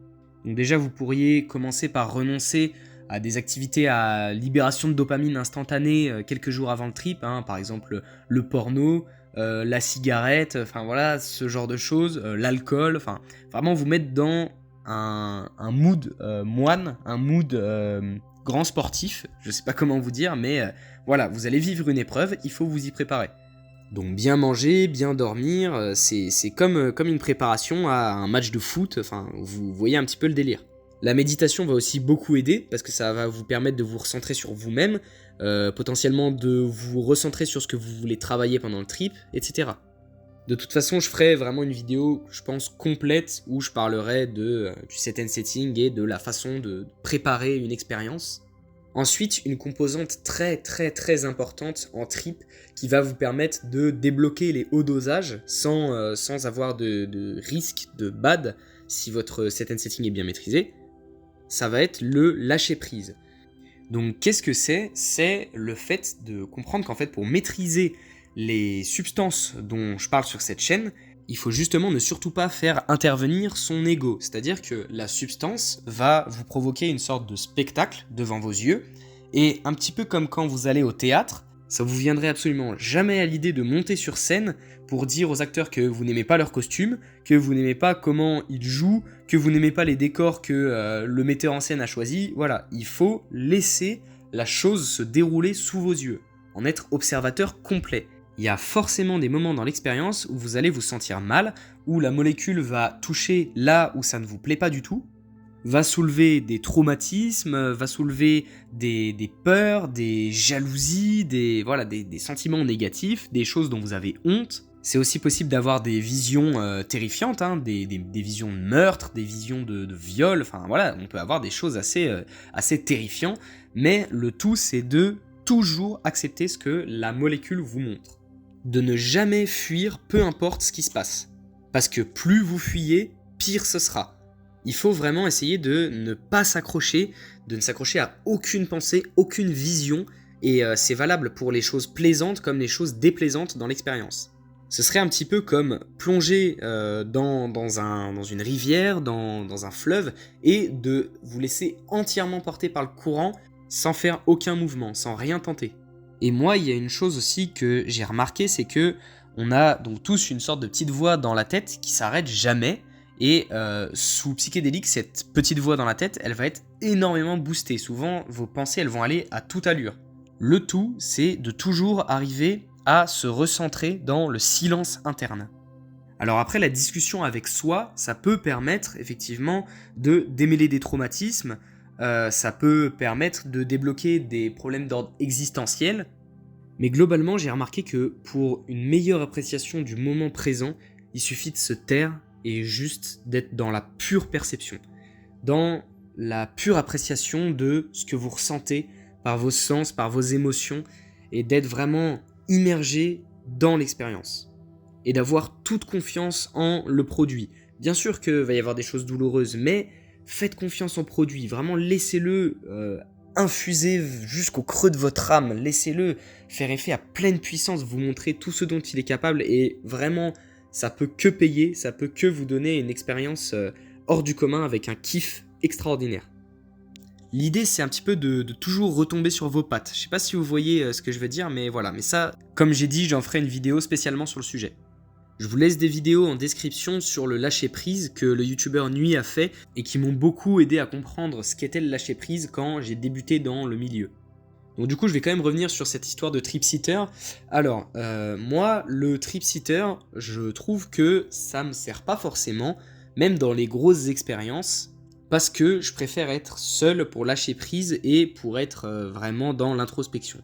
Donc déjà, vous pourriez commencer par renoncer à des activités à libération de dopamine instantanée quelques jours avant le trip, par exemple le porno, la cigarette, enfin voilà, ce genre de choses, l'alcool, enfin vraiment vous mettre dans un mood moine, un mood grand sportif, je sais pas comment vous dire, mais voilà, vous allez vivre une épreuve, il faut vous y préparer. Donc bien manger, bien dormir, c'est comme une préparation à un match de foot, enfin vous voyez un petit peu le délire. La méditation va aussi beaucoup aider parce que ça va vous permettre de vous recentrer sur vous-même, potentiellement de vous recentrer sur ce que vous voulez travailler pendant le trip, etc. De toute façon, je ferai vraiment une vidéo, je pense, complète où je parlerai du set and setting et de la façon de préparer une expérience. Ensuite, une composante très très très importante en trip qui va vous permettre de débloquer les hauts dosages sans avoir de risque de bad si votre set and setting est bien maîtrisé. Ça va être le lâcher prise. Donc qu'est-ce que c'est ? C'est le fait de comprendre qu'en fait pour maîtriser les substances dont je parle sur cette chaîne, il faut justement ne surtout pas faire intervenir son ego. C'est-à-dire que la substance va vous provoquer une sorte de spectacle devant vos yeux, et un petit peu comme quand vous allez au théâtre, Ça vous viendrait absolument jamais à l'idée de monter sur scène pour dire aux acteurs que vous n'aimez pas leur costume, que vous n'aimez pas comment ils jouent, que vous n'aimez pas les décors que le metteur en scène a choisi. Voilà, il faut laisser la chose se dérouler sous vos yeux, en être observateur complet. Il y a forcément des moments dans l'expérience où vous allez vous sentir mal, où la molécule va toucher là où ça ne vous plaît pas du tout, va soulever des traumatismes, va soulever des peurs, des jalousies, des sentiments négatifs, des choses dont vous avez honte. C'est aussi possible d'avoir des visions terrifiantes, hein, des visions de meurtre, des visions de viol, enfin voilà, on peut avoir des choses assez terrifiantes, mais le tout c'est de toujours accepter ce que la molécule vous montre. De ne jamais fuir, peu importe ce qui se passe. Parce que plus vous fuyez, pire ce sera. Il faut vraiment essayer de ne pas s'accrocher, de ne s'accrocher à aucune pensée, aucune vision, et c'est valable pour les choses plaisantes comme les choses déplaisantes dans l'expérience. Ce serait un petit peu comme plonger dans une rivière, dans un fleuve, et de vous laisser entièrement porter par le courant sans faire aucun mouvement, sans rien tenter. Et moi, il y a une chose aussi que j'ai remarqué, c'est que on a donc tous une sorte de petite voix dans la tête qui s'arrête jamais. Et sous psychédélique, cette petite voix dans la tête, elle va être énormément boostée. Souvent, vos pensées, elles vont aller à toute allure. Le tout, c'est de toujours arriver à se recentrer dans le silence interne. Alors après, la discussion avec soi, ça peut permettre effectivement de démêler des traumatismes, ça peut permettre de débloquer des problèmes d'ordre existentiel. Mais globalement, j'ai remarqué que pour une meilleure appréciation du moment présent, il suffit de se taire et juste d'être dans la pure perception, dans la pure appréciation de ce que vous ressentez par vos sens, par vos émotions, et d'être vraiment immergé dans l'expérience, et d'avoir toute confiance en le produit. Bien sûr qu'il va y avoir des choses douloureuses, mais faites confiance au produit, vraiment laissez-le infuser jusqu'au creux de votre âme, laissez-le faire effet à pleine puissance, vous montrer tout ce dont il est capable, et vraiment ça peut que payer, ça peut que vous donner une expérience hors du commun avec un kiff extraordinaire. L'idée c'est un petit peu de toujours retomber sur vos pattes. Je sais pas si vous voyez ce que je veux dire, mais voilà. Mais ça, comme j'ai dit, j'en ferai une vidéo spécialement sur le sujet. Je vous laisse des vidéos en description sur le lâcher prise que le youtubeur Nuit a fait et qui m'ont beaucoup aidé à comprendre ce qu'était le lâcher prise quand j'ai débuté dans le milieu. Donc du coup, je vais quand même revenir sur cette histoire de trip-sitter. Alors, moi, le trip-sitter, je trouve que ça me sert pas forcément, même dans les grosses expériences, parce que je préfère être seul pour lâcher prise et pour être vraiment dans l'introspection.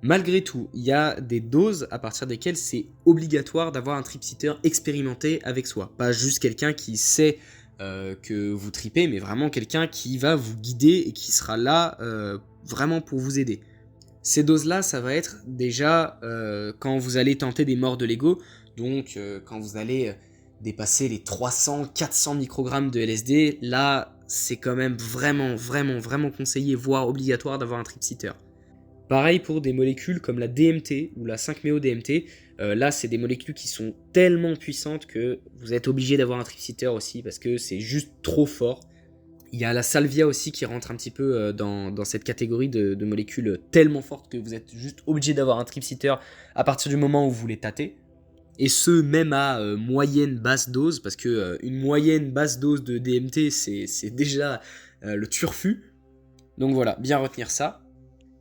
Malgré tout, il y a des doses à partir desquelles c'est obligatoire d'avoir un trip-sitter expérimenté avec soi. Pas juste quelqu'un qui sait que vous tripez, mais vraiment quelqu'un qui va vous guider et qui sera là vraiment pour vous aider. Ces doses-là, ça va être déjà quand vous allez tenter des morts de l'ego, donc quand vous allez dépasser les 300-400 microgrammes de LSD, là, c'est quand même vraiment conseillé, voire obligatoire d'avoir un trip-sitter. Pareil pour des molécules comme la DMT ou la 5-MeO-DMT, là c'est des molécules qui sont tellement puissantes que vous êtes obligé d'avoir un trip-sitter aussi parce que c'est juste trop fort. Il y a la salvia aussi qui rentre un petit peu dans cette catégorie de molécules tellement fortes que vous êtes juste obligé d'avoir un trip-sitter à partir du moment où vous les tâtez. Et ce, même à moyenne basse dose, parce que une moyenne basse dose de DMT, c'est déjà le turfu. Donc voilà, bien retenir ça.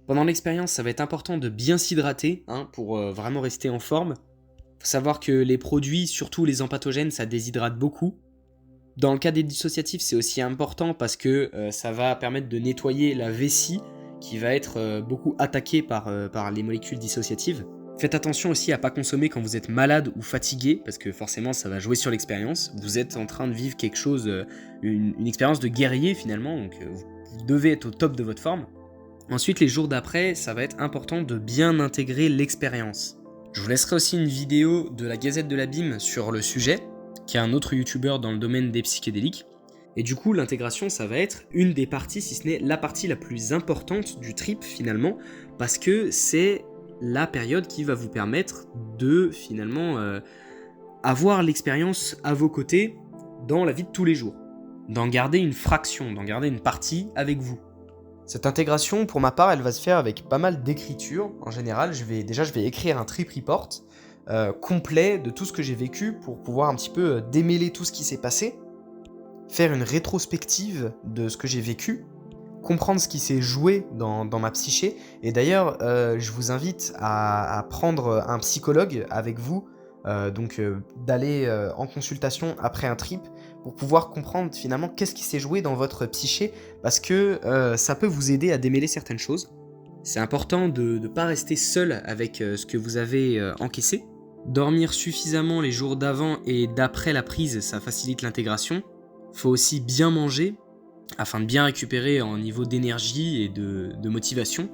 Pendant l'expérience, ça va être important de bien s'hydrater pour vraiment rester en forme. Il faut savoir que les produits, surtout les empatogènes, ça déshydrate beaucoup. Dans le cas des dissociatifs, c'est aussi important parce que ça va permettre de nettoyer la vessie qui va être beaucoup attaquée par les molécules dissociatives. Faites attention aussi à ne pas consommer quand vous êtes malade ou fatigué parce que forcément ça va jouer sur l'expérience. Vous êtes en train de vivre quelque chose, une expérience de guerrier finalement, donc vous devez être au top de votre forme. Ensuite, les jours d'après, ça va être important de bien intégrer l'expérience. Je vous laisserai aussi une vidéo de la Gazette de l'Abîme sur le sujet, qui est un autre youtubeur dans le domaine des psychédéliques. Et du coup, l'intégration, ça va être une des parties, si ce n'est la partie la plus importante du trip finalement, parce que c'est la période qui va vous permettre de finalement avoir l'expérience à vos côtés dans la vie de tous les jours. D'en garder une fraction, d'en garder une partie avec vous. Cette intégration, pour ma part, elle va se faire avec pas mal d'écriture. En général, je vais écrire un trip report complet de tout ce que j'ai vécu pour pouvoir un petit peu démêler tout ce qui s'est passé, faire une rétrospective de ce que j'ai vécu, comprendre ce qui s'est joué dans ma psyché. Et d'ailleurs, je vous invite à prendre un psychologue avec vous, d'aller en consultation après un trip pour pouvoir comprendre finalement qu'est-ce qui s'est joué dans votre psyché, parce que ça peut vous aider à démêler certaines choses. C'est important de ne pas rester seul avec ce que vous avez encaissé. Dormir suffisamment les jours d'avant et d'après la prise, ça facilite l'intégration. Faut aussi bien manger afin de bien récupérer en niveau d'énergie et de motivation.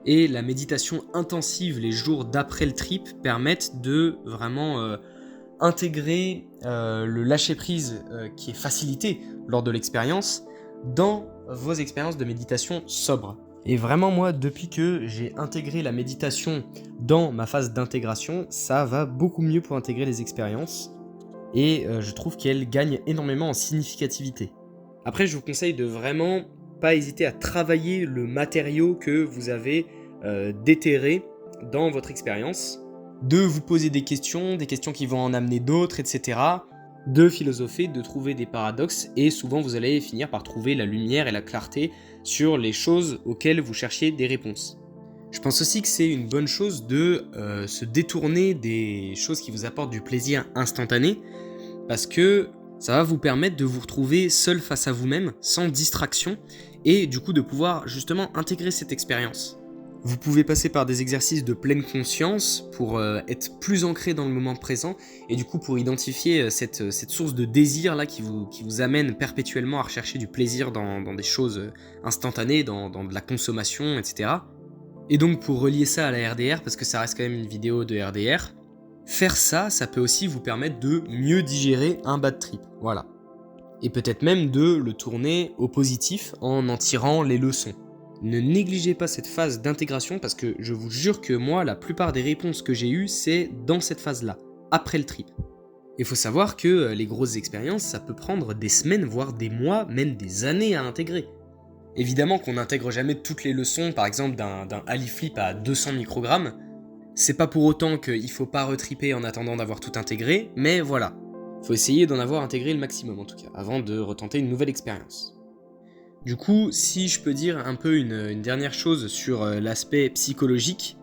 Et la méditation intensive les jours d'après le trip permettent de vraiment intégrer le lâcher-prise qui est facilité lors de l'expérience dans vos expériences de méditation sobre. Et vraiment, moi, depuis que j'ai intégré la méditation dans ma phase d'intégration, ça va beaucoup mieux pour intégrer les expériences. Et je trouve qu'elle gagne énormément en significativité. Après, je vous conseille de vraiment pas hésiter à travailler le matériau que vous avez déterré dans votre expérience, de vous poser des questions qui vont en amener d'autres, etc., de philosopher, de trouver des paradoxes, et souvent vous allez finir par trouver la lumière et la clarté sur les choses auxquelles vous cherchiez des réponses. Je pense aussi que c'est une bonne chose de se détourner des choses qui vous apportent du plaisir instantané, parce que ça va vous permettre de vous retrouver seul face à vous-même, sans distraction, et du coup de pouvoir justement intégrer cette expérience. Vous pouvez passer par des exercices de pleine conscience pour être plus ancré dans le moment présent, et du coup pour identifier cette source de désir là qui vous amène perpétuellement à rechercher du plaisir dans des choses instantanées, dans de la consommation, etc. Et donc pour relier ça à la RDR, parce que ça reste quand même une vidéo de RDR, faire ça peut aussi vous permettre de mieux digérer un bad trip, voilà. Et peut-être même de le tourner au positif en tirant les leçons. Ne négligez pas cette phase d'intégration, parce que je vous jure que moi, la plupart des réponses que j'ai eues, c'est dans cette phase-là, après le trip. Il faut savoir que les grosses expériences, ça peut prendre des semaines, voire des mois, même des années à intégrer. Évidemment qu'on n'intègre jamais toutes les leçons, par exemple d'un Ali-flip à 200 microgrammes. C'est pas pour autant qu'il faut pas retriper en attendant d'avoir tout intégré, mais voilà. Faut essayer d'en avoir intégré le maximum en tout cas, avant de retenter une nouvelle expérience. Du coup, si je peux dire un peu une dernière chose sur l'aspect psychologique,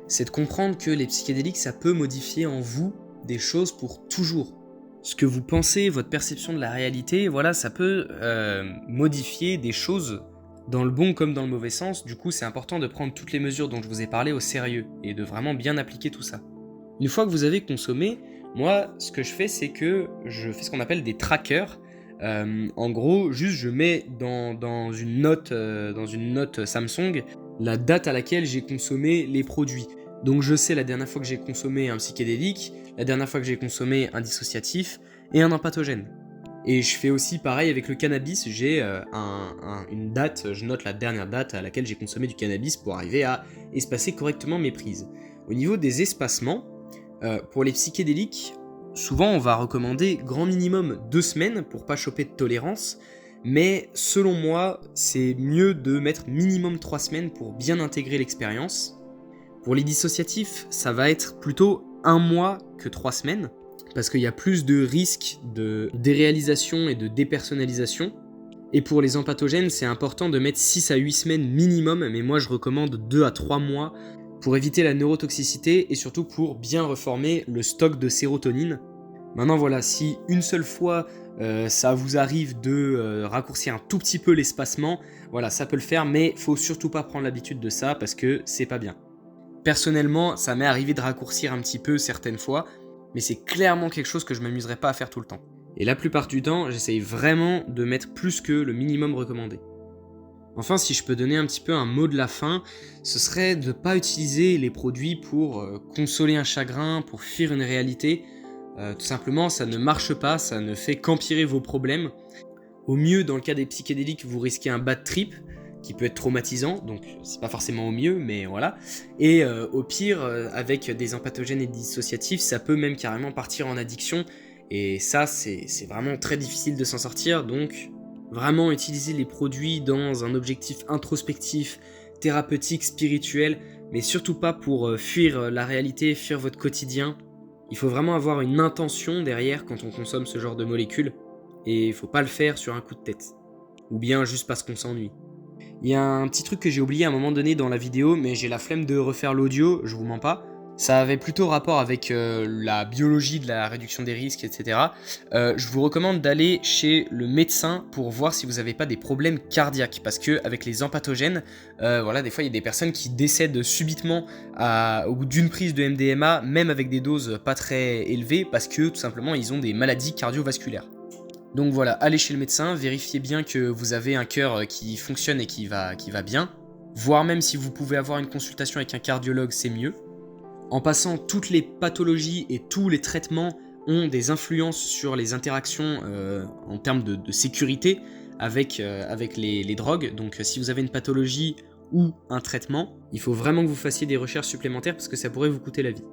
c'est de comprendre que les psychédéliques, ça peut modifier en vous des choses pour toujours. Ce que vous pensez, votre perception de la réalité, voilà, ça peut modifier des choses dans le bon comme dans le mauvais sens. Du coup, c'est important de prendre toutes les mesures dont je vous ai parlé au sérieux et de vraiment bien appliquer tout ça. Une fois que vous avez consommé, moi, ce que je fais, c'est que je fais ce qu'on appelle des trackers. En gros, juste je mets dans une note Samsung la date à laquelle j'ai consommé les produits. Donc je sais la dernière fois que j'ai consommé un psychédélique, la dernière fois que j'ai consommé un dissociatif et un empathogène. Et je fais aussi pareil avec le cannabis, j'ai une date, je note la dernière date à laquelle j'ai consommé du cannabis pour arriver à espacer correctement mes prises. Au niveau des espacements, pour les psychédéliques, souvent on va recommander grand minimum 2 semaines pour pas choper de tolérance, mais selon moi, c'est mieux de mettre minimum 3 semaines pour bien intégrer l'expérience. Pour les dissociatifs, ça va être plutôt 1 mois que 3 semaines, parce qu'il y a plus de risques de déréalisation et de dépersonnalisation. Et pour les empathogènes, c'est important de mettre 6 à 8 semaines minimum, mais moi je recommande 2 à 3 mois pour éviter la neurotoxicité et surtout pour bien reformer le stock de sérotonine. Maintenant voilà, si une seule fois ça vous arrive de raccourcir un tout petit peu l'espacement, voilà, ça peut le faire, mais faut surtout pas prendre l'habitude de ça parce que c'est pas bien. Personnellement, ça m'est arrivé de raccourcir un petit peu certaines fois, mais c'est clairement quelque chose que je m'amuserais pas à faire tout le temps. Et la plupart du temps, j'essaye vraiment de mettre plus que le minimum recommandé. Enfin, si je peux donner un petit peu un mot de la fin, ce serait de ne pas utiliser les produits pour consoler un chagrin, pour fuir une réalité. Tout simplement, ça ne marche pas, ça ne fait qu'empirer vos problèmes. Au mieux, dans le cas des psychédéliques, vous risquez un bad trip, qui peut être traumatisant, donc c'est pas forcément au mieux, mais voilà. Et au pire, avec des empathogènes et des dissociatifs, ça peut même carrément partir en addiction, et ça, c'est vraiment très difficile de s'en sortir, donc Vraiment utiliser les produits dans un objectif introspectif, thérapeutique, spirituel, mais surtout pas pour fuir la réalité, fuir votre quotidien. Il faut vraiment avoir une intention derrière quand on consomme ce genre de molécules, et il faut pas le faire sur un coup de tête, ou bien juste parce qu'on s'ennuie. Il y a un petit truc que j'ai oublié à un moment donné dans la vidéo, mais j'ai la flemme de refaire l'audio, je vous mens pas. Ça avait plutôt rapport avec la biologie de la réduction des risques, etc. Je vous recommande d'aller chez le médecin pour voir si vous n'avez pas des problèmes cardiaques. Parce que avec les empatogènes, voilà, des fois il y a des personnes qui décèdent subitement au bout d'une prise de MDMA, même avec des doses pas très élevées, parce que tout simplement ils ont des maladies cardiovasculaires. Donc voilà, allez chez le médecin, vérifiez bien que vous avez un cœur qui fonctionne et qui va bien. Voire même si vous pouvez avoir une consultation avec un cardiologue, c'est mieux. En passant, toutes les pathologies et tous les traitements ont des influences sur les interactions en termes de sécurité avec les drogues. Donc si vous avez une pathologie ou un traitement, il faut vraiment que vous fassiez des recherches supplémentaires parce que ça pourrait vous coûter la vie.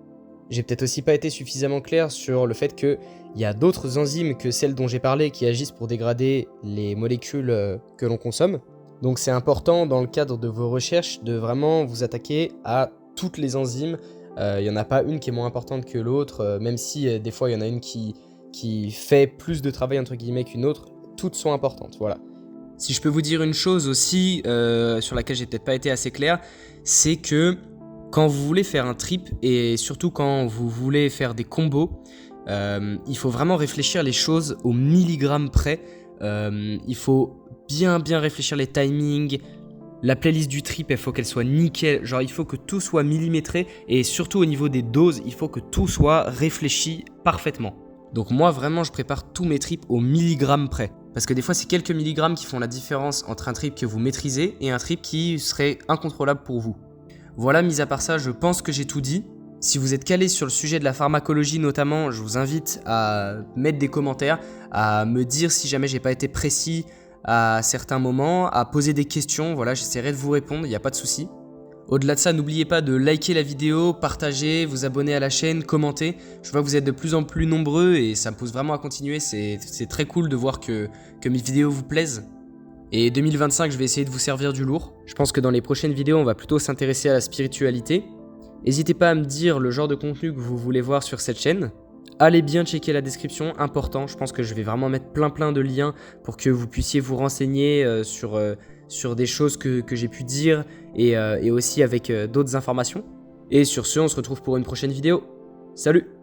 J'ai peut-être aussi pas été suffisamment clair sur le fait qu'il y a d'autres enzymes que celles dont j'ai parlé qui agissent pour dégrader les molécules que l'on consomme. Donc c'est important dans le cadre de vos recherches de vraiment vous attaquer à toutes les enzymes. Il n'y en a pas une qui est moins importante que l'autre, même si des fois il y en a une qui fait plus de travail entre guillemets qu'une autre, toutes sont importantes, voilà. Si je peux vous dire une chose aussi, sur laquelle j'ai peut-être pas été assez clair, c'est que quand vous voulez faire un trip, et surtout quand vous voulez faire des combos, il faut vraiment réfléchir les choses au milligramme près, il faut bien réfléchir les timings. La playlist du trip, il faut qu'elle soit nickel, genre il faut que tout soit millimétré et surtout au niveau des doses, il faut que tout soit réfléchi parfaitement. Donc moi vraiment je prépare tous mes trips au milligramme près. Parce que des fois c'est quelques milligrammes qui font la différence entre un trip que vous maîtrisez et un trip qui serait incontrôlable pour vous. Voilà, mis à part ça, je pense que j'ai tout dit. Si vous êtes calé sur le sujet de la pharmacologie notamment, je vous invite à mettre des commentaires, à me dire si jamais j'ai pas été précis à certains moments, à poser des questions, voilà, j'essaierai de vous répondre, il n'y a pas de souci. Au-delà de ça, n'oubliez pas de liker la vidéo, partager, vous abonner à la chaîne, commenter. Je vois que vous êtes de plus en plus nombreux et ça me pousse vraiment à continuer, c'est très cool de voir que mes vidéos vous plaisent. Et 2025, je vais essayer de vous servir du lourd. Je pense que dans les prochaines vidéos, on va plutôt s'intéresser à la spiritualité. N'hésitez pas à me dire le genre de contenu que vous voulez voir sur cette chaîne. Allez bien checker la description, important, je pense que je vais vraiment mettre plein de liens pour que vous puissiez vous renseigner sur des choses que j'ai pu dire et aussi avec d'autres informations. Et sur ce, on se retrouve pour une prochaine vidéo. Salut!